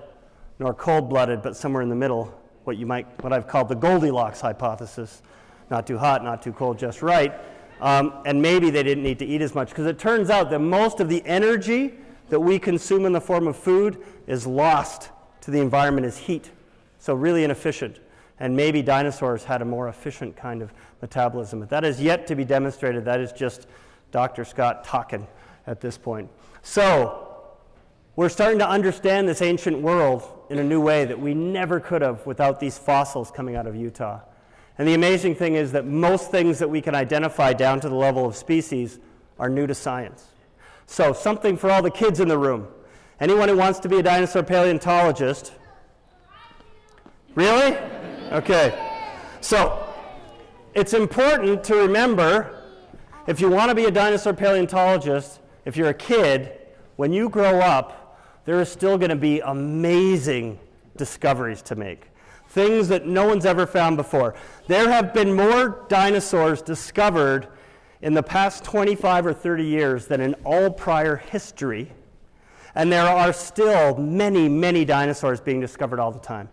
nor cold-blooded, but somewhere in the middle, what I've called the Goldilocks hypothesis. Not too hot, not too cold, just right. And maybe they didn't need to eat as much, because it turns out that most of the energy that we consume in the form of food is lost to the environment as heat. So really inefficient. And maybe dinosaurs had a more efficient kind of metabolism. But that is yet to be demonstrated. That is just Dr. Scott talking at this point. So we're starting to understand this ancient world in a new way that we never could have without these fossils coming out of Utah. And the amazing thing is that most things that we can identify down to the level of species are new to science. So something for all the kids in the room. Anyone who wants to be a dinosaur paleontologist? Really? Okay. So it's important to remember, if you want to be a dinosaur paleontologist, if you're a kid, when you grow up, there is still going to be amazing discoveries to make. Things that no one's ever found before. There have been more dinosaurs discovered in the past 25 or 30 years than in all prior history. And there are still many, many dinosaurs being discovered all the time.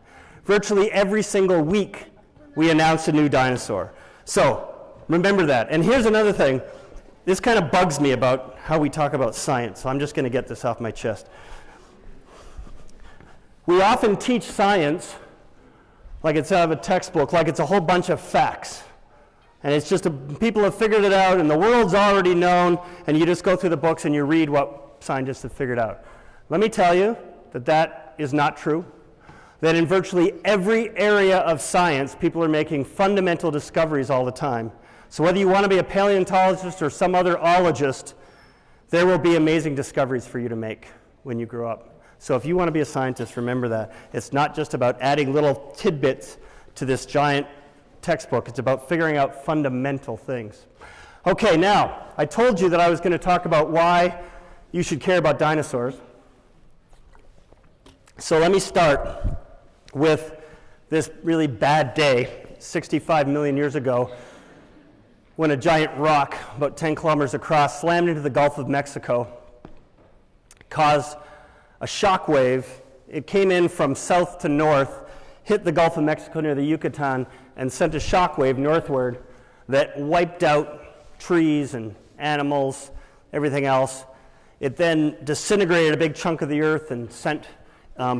Virtually every single week, we announce a new dinosaur. So remember that. And here's another thing. This kind of bugs me about how we talk about science, so I'm just going to get this off my chest. We often teach science like it's out of a textbook, like it's a whole bunch of facts. And it's just people have figured it out, and the world's already known, and you just go through the books and you read what scientists have figured out. Let me tell you that that is not true. That in virtually every area of science, people are making fundamental discoveries all the time. So whether you want to be a paleontologist or some other ologist, there will be amazing discoveries for you to make when you grow up. So if you want to be a scientist, remember that. It's not just about adding little tidbits to this giant textbook. It's about figuring out fundamental things. Okay, now, I told you that I was going to talk about why you should care about dinosaurs. So let me start with this really bad day, 65 million years ago, when a giant rock about 10 kilometers across slammed into the Gulf of Mexico, caused a shock wave. It came in from south to north, hit the Gulf of Mexico near the Yucatan, and sent a shock wave northward that wiped out trees and animals, everything else. It then disintegrated a big chunk of the earth and sent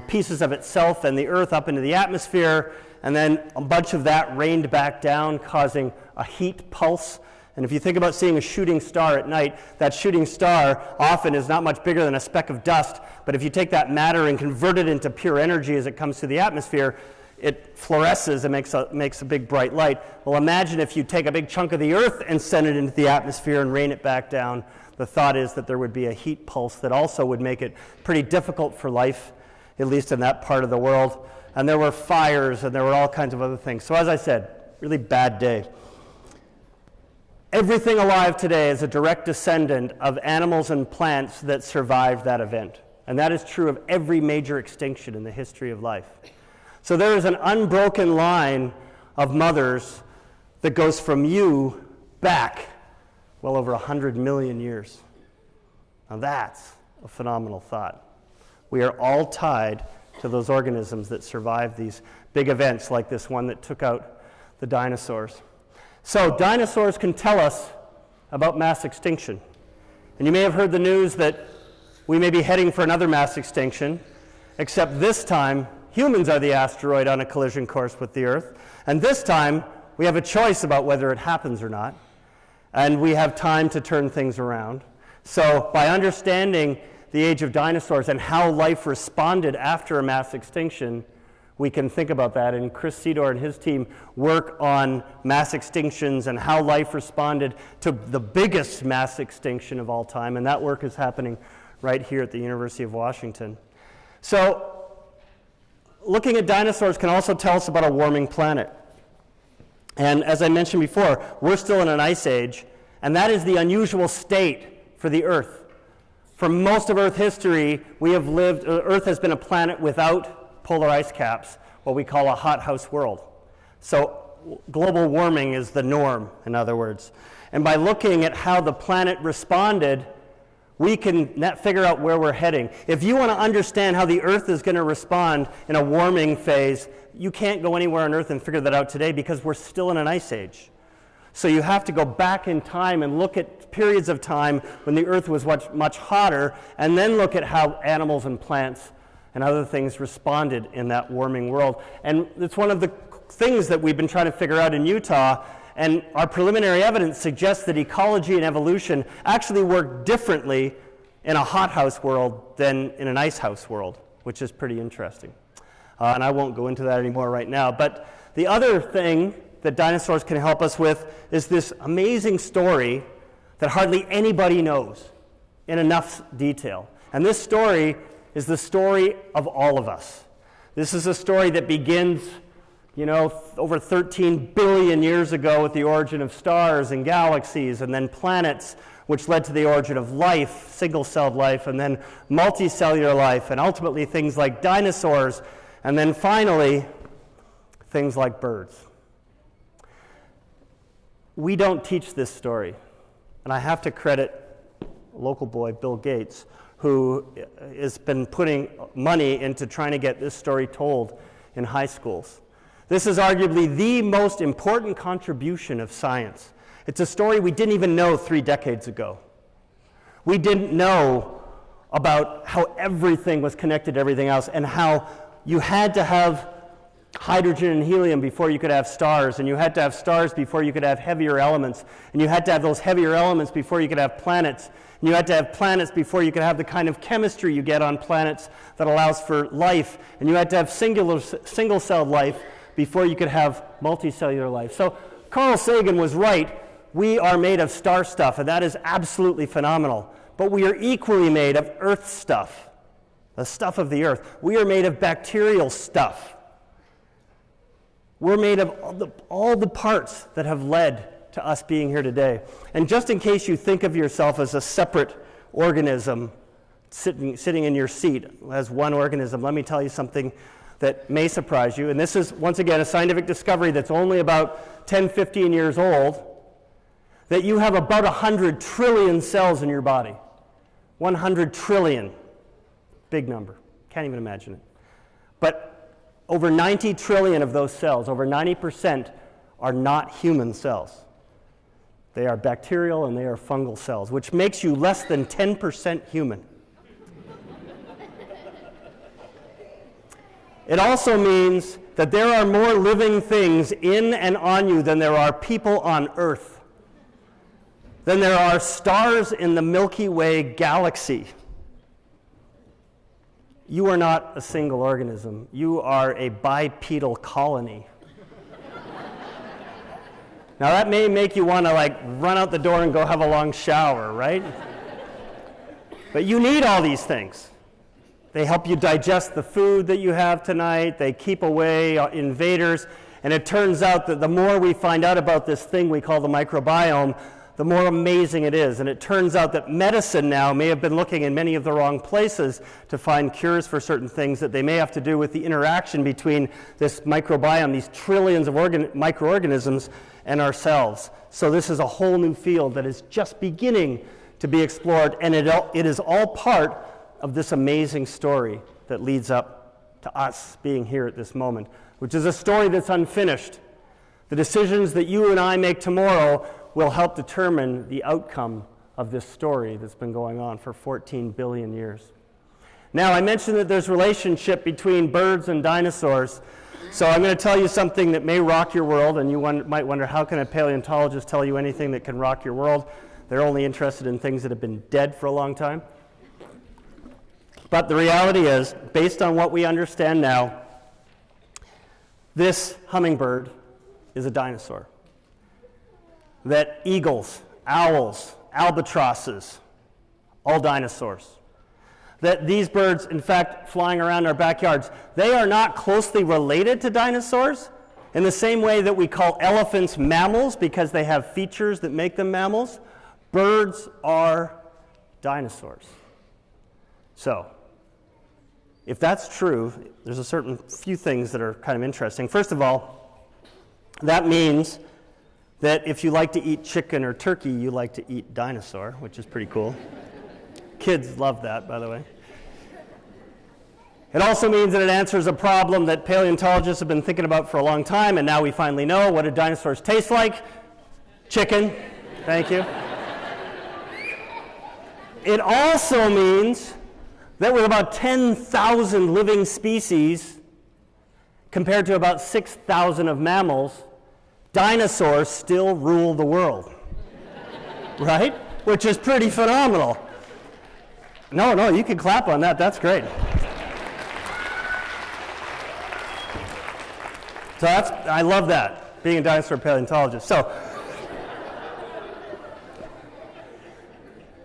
pieces of itself and the earth up into the atmosphere, and then a bunch of that rained back down, causing a heat pulse. And if you think about seeing a shooting star at night, that shooting star often is not much bigger than a speck of dust, but if you take that matter and convert it into pure energy as it comes through the atmosphere, it fluoresces and makes a big bright light. Well, imagine if you take a big chunk of the earth and send it into the atmosphere and rain it back down. The thought is that there would be a heat pulse that also would make it pretty difficult for life, at least in that part of the world. And there were fires and there were all kinds of other things. So as I said, really bad day. Everything alive today is a direct descendant of animals and plants that survived that event. And that is true of every major extinction in the history of life. So there is an unbroken line of mothers that goes from you back well over 100 million years. Now that's a phenomenal thought. We are all tied to those organisms that survived these big events like this one that took out the dinosaurs. So dinosaurs can tell us about mass extinction. And you may have heard the news that we may be heading for another mass extinction, except this time humans are the asteroid on a collision course with the Earth. And this time we have a choice about whether it happens or not. and we have time to turn things around. So by understanding the age of dinosaurs and how life responded after a mass extinction, we can think about that. And Chris Sedor and his team work on mass extinctions and how life responded to the biggest mass extinction of all time, and that work is happening right here at the University of Washington. So looking at dinosaurs can also tell us about a warming planet. And as I mentioned before, we're still in an ice age, and that is the unusual state for the Earth. For most of Earth history, Earth has been a planet without polar ice caps, what we call a hothouse world. So global warming is the norm, in other words. And by looking at how the planet responded, we can figure out where we're heading. If you want to understand how the Earth is going to respond in a warming phase, you can't go anywhere on Earth and figure that out today because we're still in an ice age. So you have to go back in time and look at periods of time when the Earth was much hotter, and then look at how animals and plants and other things responded in that warming world. And it's one of the things that we've been trying to figure out in Utah, and our preliminary evidence suggests that ecology and evolution actually work differently in a hothouse world than in an icehouse world, which is pretty interesting. And I won't go into that anymore right now. But the other thing that dinosaurs can help us with is this amazing story that hardly anybody knows in enough detail. And this story is the story of all of us. This is a story that begins, over 13 billion years ago with the origin of stars and galaxies, and then planets, which led to the origin of life, single-celled life, and then multicellular life, and ultimately things like dinosaurs, and then finally, things like birds. We don't teach this story, and I have to credit a local boy, Bill Gates, who has been putting money into trying to get this story told in high schools. This is arguably the most important contribution of science. It's a story we didn't even know 3 decades ago. We didn't know about how everything was connected to everything else, and how you had to have hydrogen and helium before you could have stars, and you had to have stars before you could have heavier elements, and you had to have those heavier elements before you could have planets, and you had to have planets before you could have the kind of chemistry you get on planets that allows for life, and you had to have single-celled life before you could have multicellular life. So Carl Sagan was right. We are made of star stuff, and that is absolutely phenomenal. But we are equally made of Earth stuff, the stuff of the Earth. We are made of bacterial stuff. We're made of all the parts that have led to us being here today. And just in case you think of yourself as a separate organism sitting in your seat as one organism, let me tell you something that may surprise you. And this is, once again, a scientific discovery that's only about 10, 15 years old, that you have about 100 trillion cells in your body. 100 trillion. Big number. Can't even imagine it. But over 90 trillion of those cells, over 90%, are not human cells. They are bacterial and they are fungal cells, which makes you less than 10% human. It also means that there are more living things in and on you than there are people on Earth, than there are stars in the Milky Way galaxy. You are not a single organism. You are a bipedal colony. Now that may make you want to run out the door and go have a long shower, right? But you need all these things. They help you digest the food that you have tonight. They keep away invaders. And it turns out that the more we find out about this thing we call the microbiome, the more amazing it is. And it turns out that medicine now may have been looking in many of the wrong places to find cures for certain things, that they may have to do with the interaction between this microbiome, these trillions of microorganisms, and ourselves. So this is a whole new field that is just beginning to be explored, and it is all part of this amazing story that leads up to us being here at this moment, which is a story that's unfinished. The decisions that you and I make tomorrow will help determine the outcome of this story that's been going on for 14 billion years. Now, I mentioned that there's a relationship between birds and dinosaurs. So I'm going to tell you something that may rock your world, and you might wonder, how can a paleontologist tell you anything that can rock your world? They're only interested in things that have been dead for a long time. But the reality is, based on what we understand now, this hummingbird is a dinosaur. That eagles, owls, albatrosses, all dinosaurs. That these birds, in fact, flying around our backyards, they are not closely related to dinosaurs in the same way that we call elephants mammals because they have features that make them mammals. Birds are dinosaurs. So, if that's true, there's a certain few things that are kind of interesting. First of all, that means that if you like to eat chicken or turkey, you like to eat dinosaur, which is pretty cool. Kids love that, by the way. It also means that it answers a problem that paleontologists have been thinking about for a long time, and now we finally know. What do dinosaurs taste like? Chicken. Thank you. It also means that with about 10,000 living species, compared to about 6,000 of mammals, dinosaurs still rule the world. Right? Which is pretty phenomenal. No, you can clap on that. That's great. So I love that, being a dinosaur paleontologist. So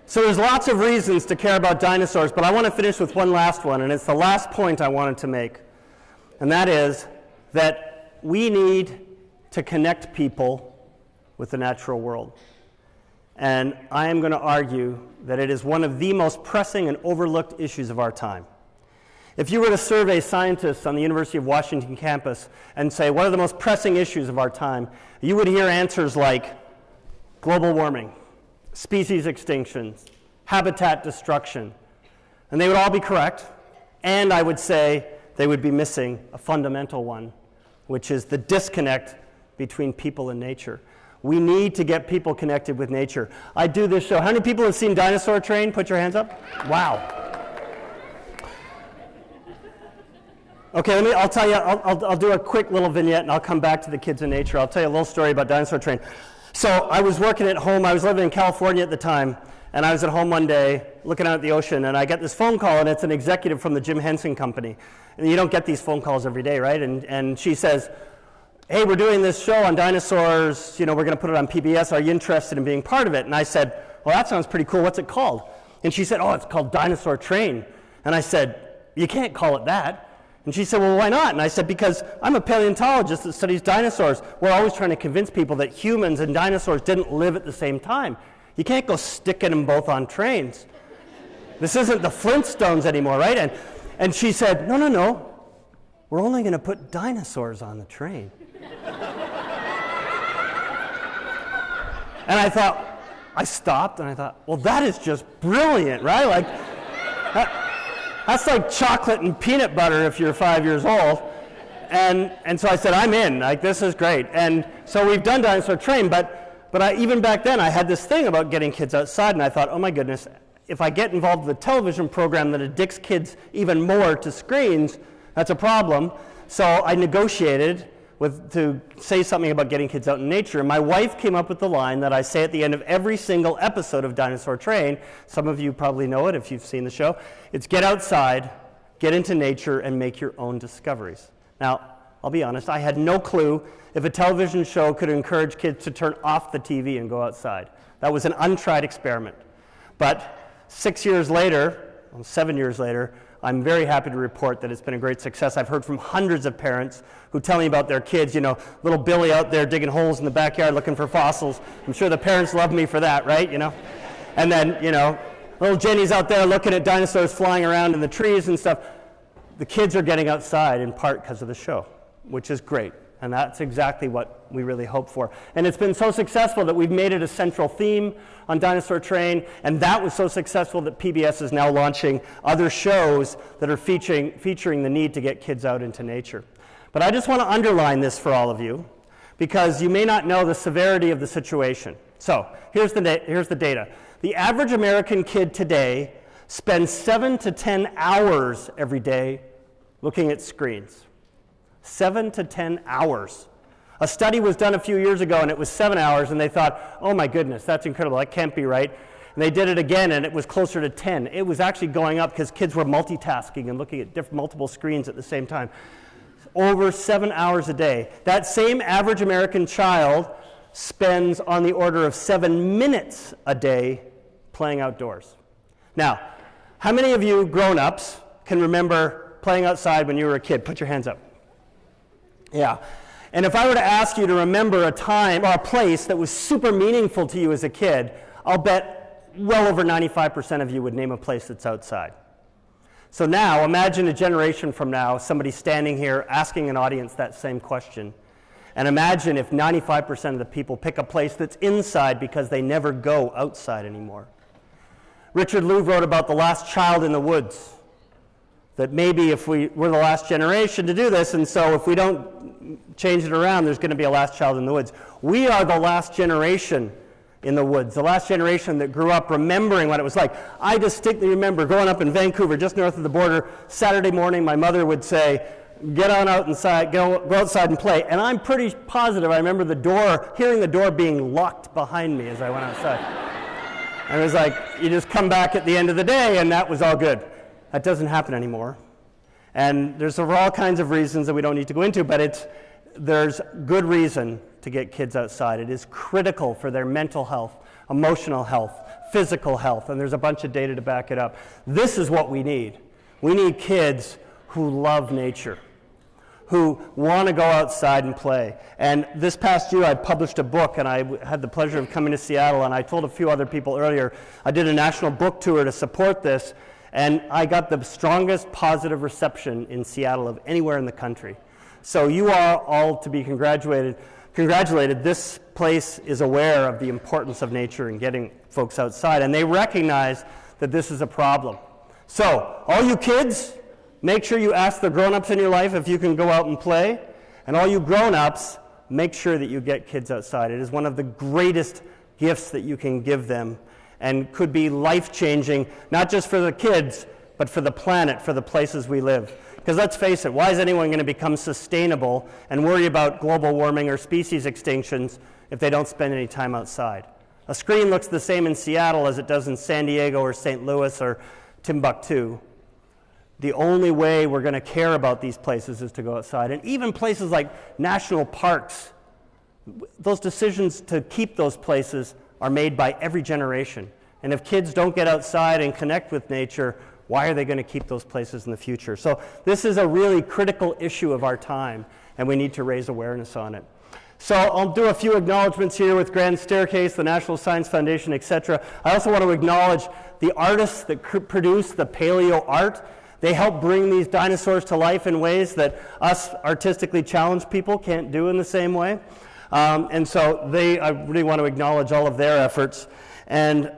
there's lots of reasons to care about dinosaurs, but I want to finish with one last one, and it's the last point I wanted to make. And that is that we need to connect people with the natural world. And I am going to argue that it is one of the most pressing and overlooked issues of our time. If you were to survey scientists on the University of Washington campus and say, what are the most pressing issues of our time, you would hear answers like global warming, species extinctions, habitat destruction. And they would all be correct. And I would say they would be missing a fundamental one, which is the disconnect between people and nature. We need to get people connected with nature. I do this show. How many people have seen Dinosaur Train? Put your hands up. Wow. Okay, I'll tell you, I'll do a quick little vignette and I'll come back to the kids in nature. I'll tell you a little story about Dinosaur Train. So I was working at home. I was living in California at the time, and I was at home one day looking out at the ocean, and I get this phone call, and it's an executive from the Jim Henson Company. And you don't get these phone calls every day, right? And she says, hey, we're doing this show on dinosaurs. We're going to put it on PBS. Are you interested in being part of it? And I said, well, that sounds pretty cool. What's it called? And she said, oh, it's called Dinosaur Train. And I said, you can't call it that. And she said, well, why not? And I said, because I'm a paleontologist that studies dinosaurs. We're always trying to convince people that humans and dinosaurs didn't live at the same time. You can't go sticking them both on trains. This isn't the Flintstones anymore, right? And she said, no. We're only going to put dinosaurs on the train. And I stopped and I thought, well, that is just brilliant, right? Like, that's like chocolate and peanut butter if you're 5 years old. And so I said, I'm in, like, this is great. And so we've done Dinosaur Train, but even back then I had this thing about getting kids outside, and I thought, oh my goodness, if I get involved with a television program that addicts kids even more to screens, that's a problem. So I negotiated to say something about getting kids out in nature. And my wife came up with the line that I say at the end of every single episode of Dinosaur Train. Some of you probably know it if you've seen the show. It's get outside, get into nature, and make your own discoveries. Now, I'll be honest, I had no clue if a television show could encourage kids to turn off the TV and go outside. That was an untried experiment. But 7 years later, I'm very happy to report that it's been a great success. I've heard from hundreds of parents who tell me about their kids, little Billy out there digging holes in the backyard looking for fossils. I'm sure the parents love me for that, right? And then, little Jenny's out there looking at dinosaurs flying around in the trees and stuff. The kids are getting outside in part because of the show, which is great. And that's exactly what we really hope for. And it's been so successful that we've made it a central theme on Dinosaur Train, and that was so successful that PBS is now launching other shows that are featuring the need to get kids out into nature. But I just want to underline this for all of you, because you may not know the severity of the situation. So here's the data. The average American kid today spends 7 to 10 hours every day looking at screens. 7 to 10 hours. A study was done a few years ago, and it was 7 hours, and they thought, oh my goodness, that's incredible, that can't be right. And they did it again, and it was closer to 10. It was actually going up because kids were multitasking and looking at multiple screens at the same time. Over 7 hours a day. That same average American child spends on the order of 7 minutes a day playing outdoors. Now, how many of you grown-ups can remember playing outside when you were a kid? Put your hands up. Yeah. And if I were to ask you to remember a time or a place that was super meaningful to you as a kid, I'll bet well over 95% of you would name a place that's outside. So now, imagine a generation from now, somebody standing here asking an audience that same question. And imagine if 95% of the people pick a place that's inside because they never go outside anymore. Richard Louv wrote about the last child in the woods, that maybe if we're the last generation to do this, and so if we don't change it around, there's going to be a last child in the woods. We are the last generation in the woods, the last generation that grew up remembering what it was like. I distinctly remember growing up in Vancouver, just north of the border. Saturday morning, my mother would say, get on out inside, go outside and play. And I'm pretty positive I remember hearing the door being locked behind me as I went outside. And it was like, you just come back at the end of the day, and that was all good. That doesn't happen anymore. And there's all kinds of reasons that we don't need to go into, but there's good reason to get kids outside. It is critical for their mental health, emotional health, physical health, and there's a bunch of data to back it up. This is what we need. We need kids who love nature, who want to go outside and play. And this past year I published a book, and I had the pleasure of coming to Seattle, and I told a few other people earlier, I did a national book tour to support this, and I got the strongest positive reception in Seattle of anywhere in the country. So you are all to be congratulated. This place is aware of the importance of nature and getting folks outside, and they recognize that this is a problem. So, all you kids, make sure you ask the grown-ups in your life if you can go out and play. And all you grown-ups, make sure that you get kids outside. It is one of the greatest gifts that you can give them and could be life-changing, not just for the kids, but for the planet, for the places we live. Because let's face it, why is anyone going to become sustainable and worry about global warming or species extinctions if they don't spend any time outside? A screen looks the same in Seattle as it does in San Diego or St. Louis or Timbuktu. The only way we're going to care about these places is to go outside. And even places like national parks, those decisions to keep those places are made by every generation. And if kids don't get outside and connect with nature, why are they going to keep those places in the future? So this is a really critical issue of our time, and we need to raise awareness on it. So I'll do a few acknowledgements here with Grand Staircase, the National Science Foundation, etc. I also want to acknowledge the artists that produced the Paleo Art. They help bring these dinosaurs to life in ways that us artistically challenged people can't do in the same way. And so I really want to acknowledge all of their efforts. And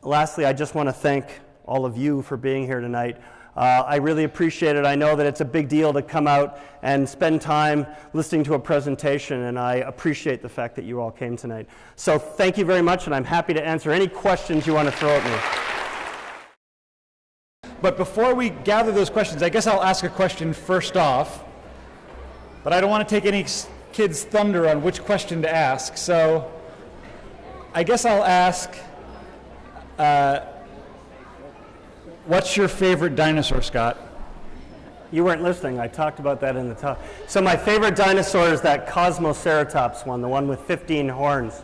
lastly, I just want to thank all of you for being here tonight. I really appreciate it. I know that it's a big deal to come out and spend time listening to a presentation, and I appreciate the fact that you all came tonight. So thank you very much, and I'm happy to answer any questions you want to throw at me. But before we gather those questions, I guess I'll ask a question first off. But I don't want to take any kids' thunder on which question to ask. So I guess I'll ask, what's your favorite dinosaur, Scott? You weren't listening. I talked about that in the talk. So my favorite dinosaur is that Kosmoceratops one, the one with 15 horns.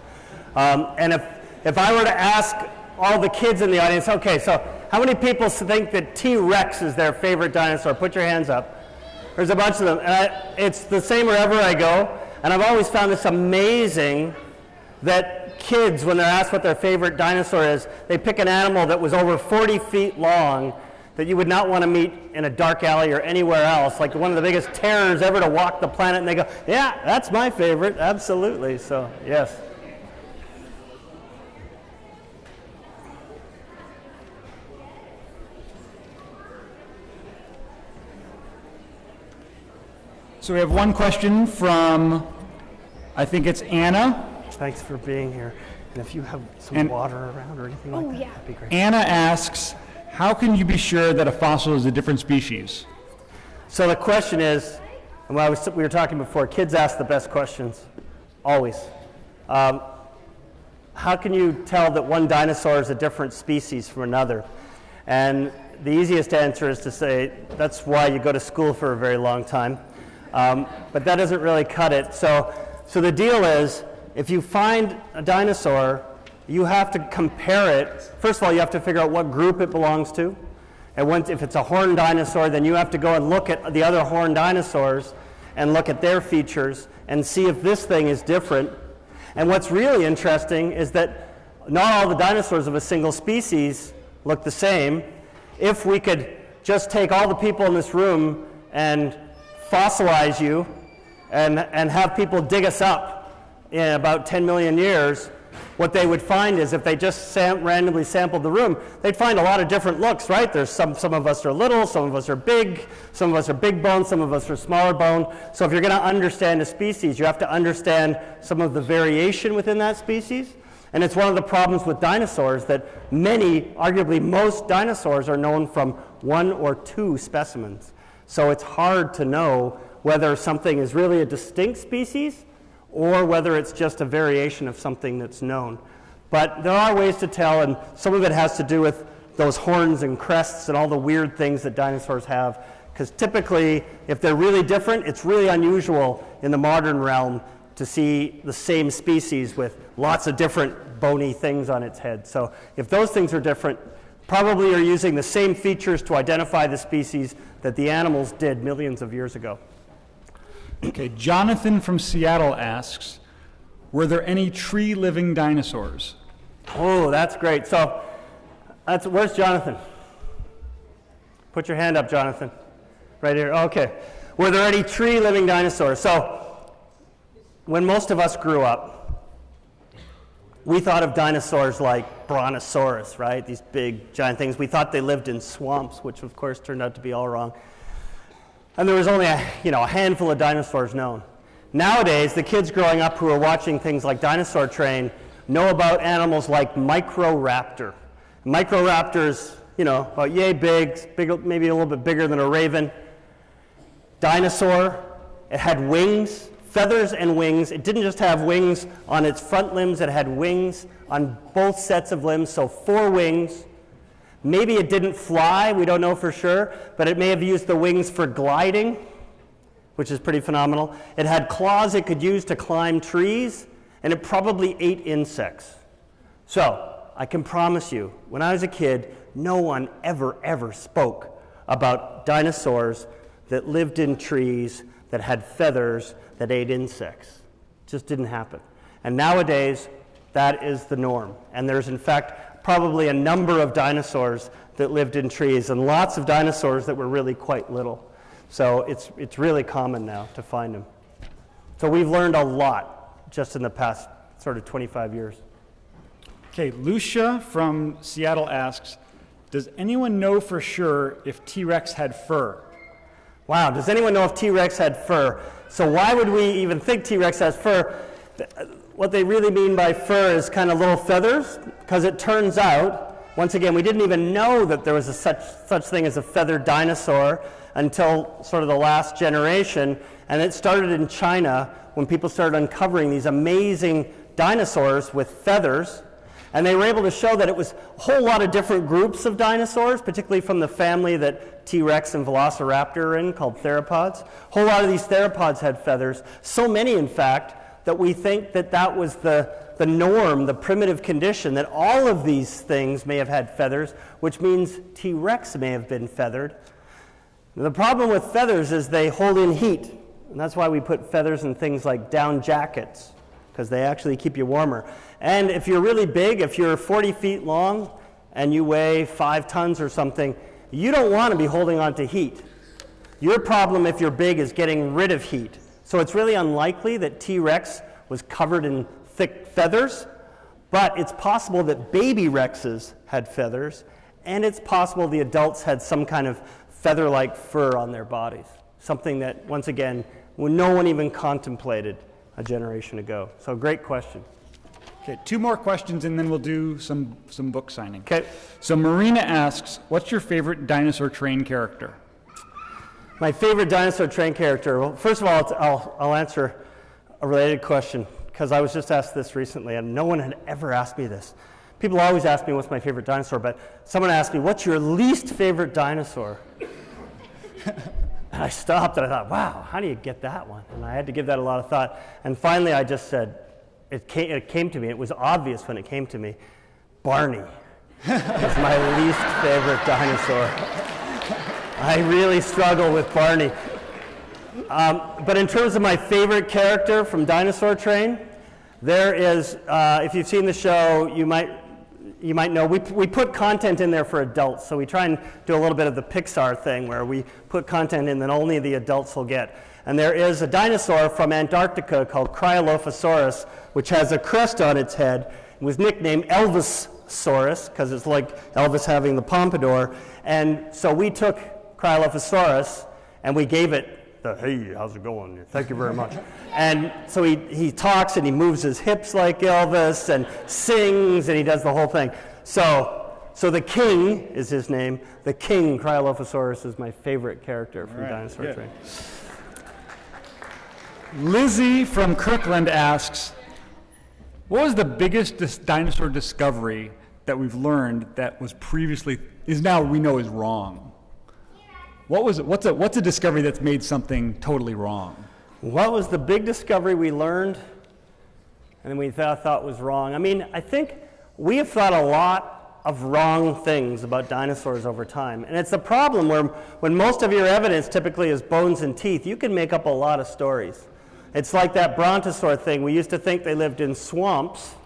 And if I were to ask all the kids in the audience, okay, so how many people think that T-Rex is their favorite dinosaur? Put your hands up. There's a bunch of them. And it's the same wherever I go. And I've always found this amazing that kids, when they're asked what their favorite dinosaur is, they pick an animal that was over 40 feet long that you would not want to meet in a dark alley or anywhere else, like one of the biggest terrors ever to walk the planet. And they go, yeah, that's my favorite, absolutely. So, yes. So we have one question from, I think it's Anna. Thanks for being here. And if you have some water around or anything like that, that'd be great. Anna asks, how can you be sure that a fossil is a different species? So the question is, And we were talking before, kids ask the best questions, always. How can you tell that one dinosaur is a different species from another? And the easiest answer is to say that's why you go to school for a very long time. But that doesn't really cut it. So the deal is, if you find a dinosaur, you have to compare it. First of all, you have to figure out what group it belongs to. And if it's a horned dinosaur, then you have to go and look at the other horned dinosaurs and look at their features and see if this thing is different. And what's really interesting is that not all the dinosaurs of a single species look the same. If we could just take all the people in this room and fossilize you and have people dig us up in about 10 million years, what they would find is if they just randomly sampled the room, they'd find a lot of different looks, right? There's some of us are little, some of us are big, some of us are big bone, some of us are smaller bone. So if you're going to understand a species, you have to understand some of the variation within that species. And it's one of the problems with dinosaurs that many, arguably most dinosaurs are known from one or two specimens. So it's hard to know whether something is really a distinct species or whether it's just a variation of something that's known. But there are ways to tell, and some of it has to do with those horns and crests and all the weird things that dinosaurs have, because typically, if they're really different, it's really unusual in the modern realm to see the same species with lots of different bony things on its head. So if those things are different, probably you're using the same features to identify the species that the animals did millions of years ago. Okay, Jonathan from Seattle asks, were there any tree-living dinosaurs? Oh, that's great. So, where's Jonathan? Put your hand up, Jonathan. Right here. Okay. Were there any tree-living dinosaurs? So, when most of us grew up, we thought of dinosaurs like Brontosaurus, right? These big, giant things. We thought they lived in swamps, which of course turned out to be all wrong. And there was only a handful of dinosaurs known. Nowadays, the kids growing up who are watching things like Dinosaur Train know about animals like Microraptor. Microraptor's, about yay big, maybe a little bit bigger than a raven. Dinosaur, it had wings, feathers and wings. It didn't just have wings on its front limbs, it had wings on both sets of limbs, so 4 wings. Maybe it didn't fly, we don't know for sure, but it may have used the wings for gliding, which is pretty phenomenal. It had claws it could use to climb trees, and it probably ate insects. So, I can promise you, when I was a kid, no one ever spoke about dinosaurs that lived in trees, that had feathers, that ate insects. It just didn't happen. And nowadays, that is the norm. And there's, in fact, probably a number of dinosaurs that lived in trees, and lots of dinosaurs that were really quite little. So it's really common now to find them. So we've learned a lot just in the past sort of 25 years. Okay, Lucia from Seattle asks, does anyone know for sure if T-Rex had fur? Wow, does anyone know if T-Rex had fur? So why would we even think T-Rex has fur? What they really mean by fur is kind of little feathers, because it turns out, once again, we didn't even know that there was such thing as a feathered dinosaur until sort of the last generation, and it started in China when people started uncovering these amazing dinosaurs with feathers, and they were able to show that it was a whole lot of different groups of dinosaurs, particularly from the family that T-Rex and Velociraptor are in, called theropods. A whole lot of these theropods had feathers, so many, in fact, that we think that that was the norm, the primitive condition, that all of these things may have had feathers, which means T-Rex may have been feathered. The problem with feathers is they hold in heat, and that's why we put feathers in things like down jackets, because they actually keep you warmer. And if you're really big, if you're 40 feet long and you weigh 5 tons or something, you don't want to be holding on to heat. Your problem if you're big is getting rid of heat. So it's really unlikely that T-Rex was covered in thick feathers, but it's possible that baby Rexes had feathers, and it's possible the adults had some kind of feather-like fur on their bodies, something that, once again, no one even contemplated a generation ago. So great question. Okay, 2 more questions, and then we'll do some book signing. Okay. So Marina asks, what's your favorite Dinosaur Train character? My favorite Dinosaur Train character. Well, first of all, I'll answer a related question, because I was just asked this recently, and no one had ever asked me this. People always ask me what's my favorite dinosaur, but someone asked me, what's your least favorite dinosaur? And I stopped and I thought, wow, how do you get that one? And I had to give that a lot of thought. And finally I just said, it came to me, it was obvious when it came to me, Barney is my least favorite dinosaur. I really struggle with Barney. But in terms of my favorite character from Dinosaur Train, there is, if you've seen the show, you might know, we put content in there for adults, so we try and do a little bit of the Pixar thing where we put content in that only the adults will get. And there is a dinosaur from Antarctica called Cryolophosaurus, which has a crest on its head. It was nicknamed Elvisaurus, because it's like Elvis having the pompadour. And so we took Cryolophosaurus and we gave it the, hey, how's it going? Thank you very much. And so he talks and he moves his hips like Elvis and sings and he does the whole thing. So the King is his name. The King, Cryolophosaurus, is my favorite character from Dinosaur Train. Lizzie from Kirkland asks, what was the biggest dinosaur discovery that we've learned that was previously, is now we know is wrong? What was it? What's a discovery that's made something totally wrong? What was the big discovery we learned and we thought was wrong? I mean, I think we have thought a lot of wrong things about dinosaurs over time. And it's a problem where when most of your evidence typically is bones and teeth, you can make up a lot of stories. It's like that brontosaur thing. We used to think they lived in swamps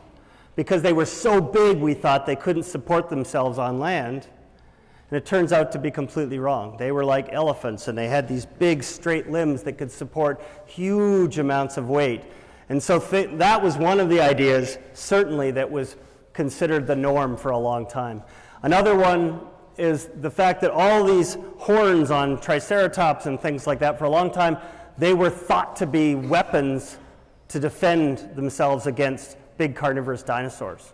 because they were so big we thought they couldn't support themselves on land. And it turns out to be completely wrong. They were like elephants, and they had these big straight limbs that could support huge amounts of weight. And so that was one of the ideas, certainly, that was considered the norm for a long time. Another one is the fact that all these horns on Triceratops and things like that, for a long time, they were thought to be weapons to defend themselves against big carnivorous dinosaurs.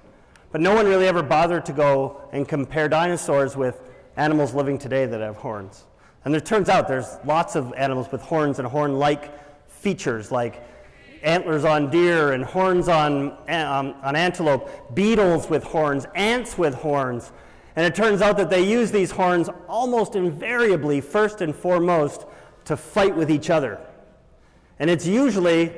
But no one really ever bothered to go and compare dinosaurs with animals living today that have horns. And it turns out there's lots of animals with horns and horn-like features, like antlers on deer and horns on antelope, beetles with horns, ants with horns. And it turns out that they use these horns almost invariably, first and foremost, to fight with each other. And it's usually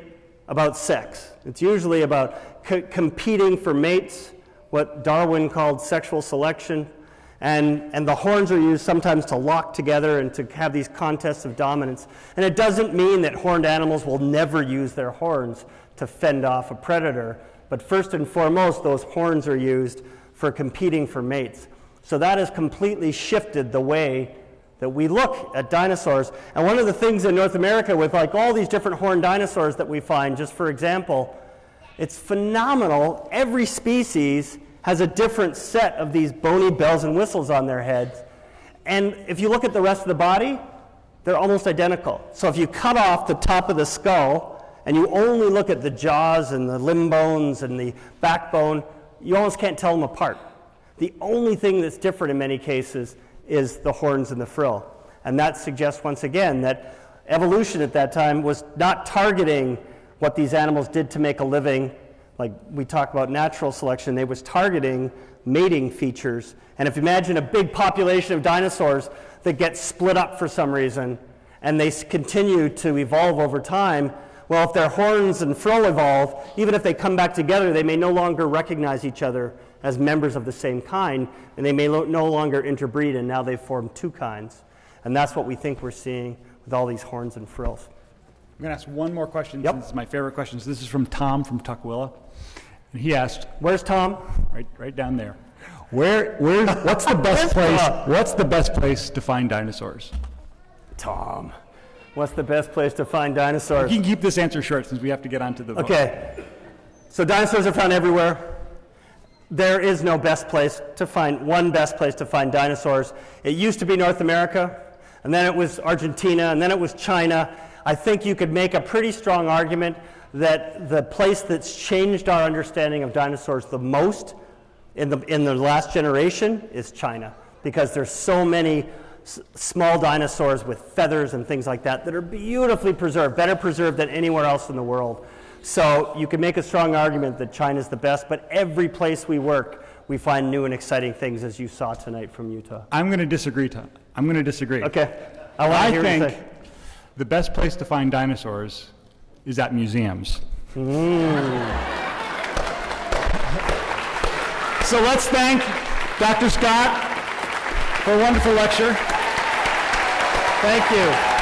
about sex. It's usually about competing for mates, what Darwin called sexual selection. And the horns are used sometimes to lock together and to have these contests of dominance. And it doesn't mean that horned animals will never use their horns to fend off a predator. But first and foremost, those horns are used for competing for mates. So that has completely shifted the way that we look at dinosaurs. And one of the things in North America with like all these different horned dinosaurs that we find, just for example, it's phenomenal. Every species has a different set of these bony bells and whistles on their heads. And if you look at the rest of the body, they're almost identical. So if you cut off the top of the skull and you only look at the jaws and the limb bones and the backbone, you almost can't tell them apart. The only thing that's different in many cases is the horns and the frill. And that suggests once again that evolution at that time was not targeting what these animals did to make a living. Like we talk about natural selection, they was targeting mating features. And if you imagine a big population of dinosaurs that get split up for some reason, and they continue to evolve over time, well, if their horns and frill evolve, even if they come back together, they may no longer recognize each other as members of the same kind, and they may no longer interbreed, and now they've formed two kinds. And that's what we think we're seeing with all these horns and frills. I'm going to ask one more question. Yep. This is my favorite question. So this is from Tom from Tukwila. And he asked, where's Tom? Right down there. What's the best place? What's the best place to find dinosaurs? Tom, what's the best place to find dinosaurs? You can keep this answer short since we have to get on to the vote. Okay. So dinosaurs are found everywhere. There is no best place to find, one best place to find dinosaurs. It used to be North America, and then it was Argentina, and then it was China. I think you could make a pretty strong argument that the place that's changed our understanding of dinosaurs the most in the last generation is China, because there's so many small dinosaurs with feathers and things like that are beautifully preserved, better preserved than anywhere else in the world. So you can make a strong argument that China's the best, but every place we work, we find new and exciting things, as you saw tonight from Utah. I'm going to disagree, Tom. I'm going to disagree. Okay. I think the best place to find dinosaurs is at museums. So let's thank Dr. Scott for a wonderful lecture. Thank you.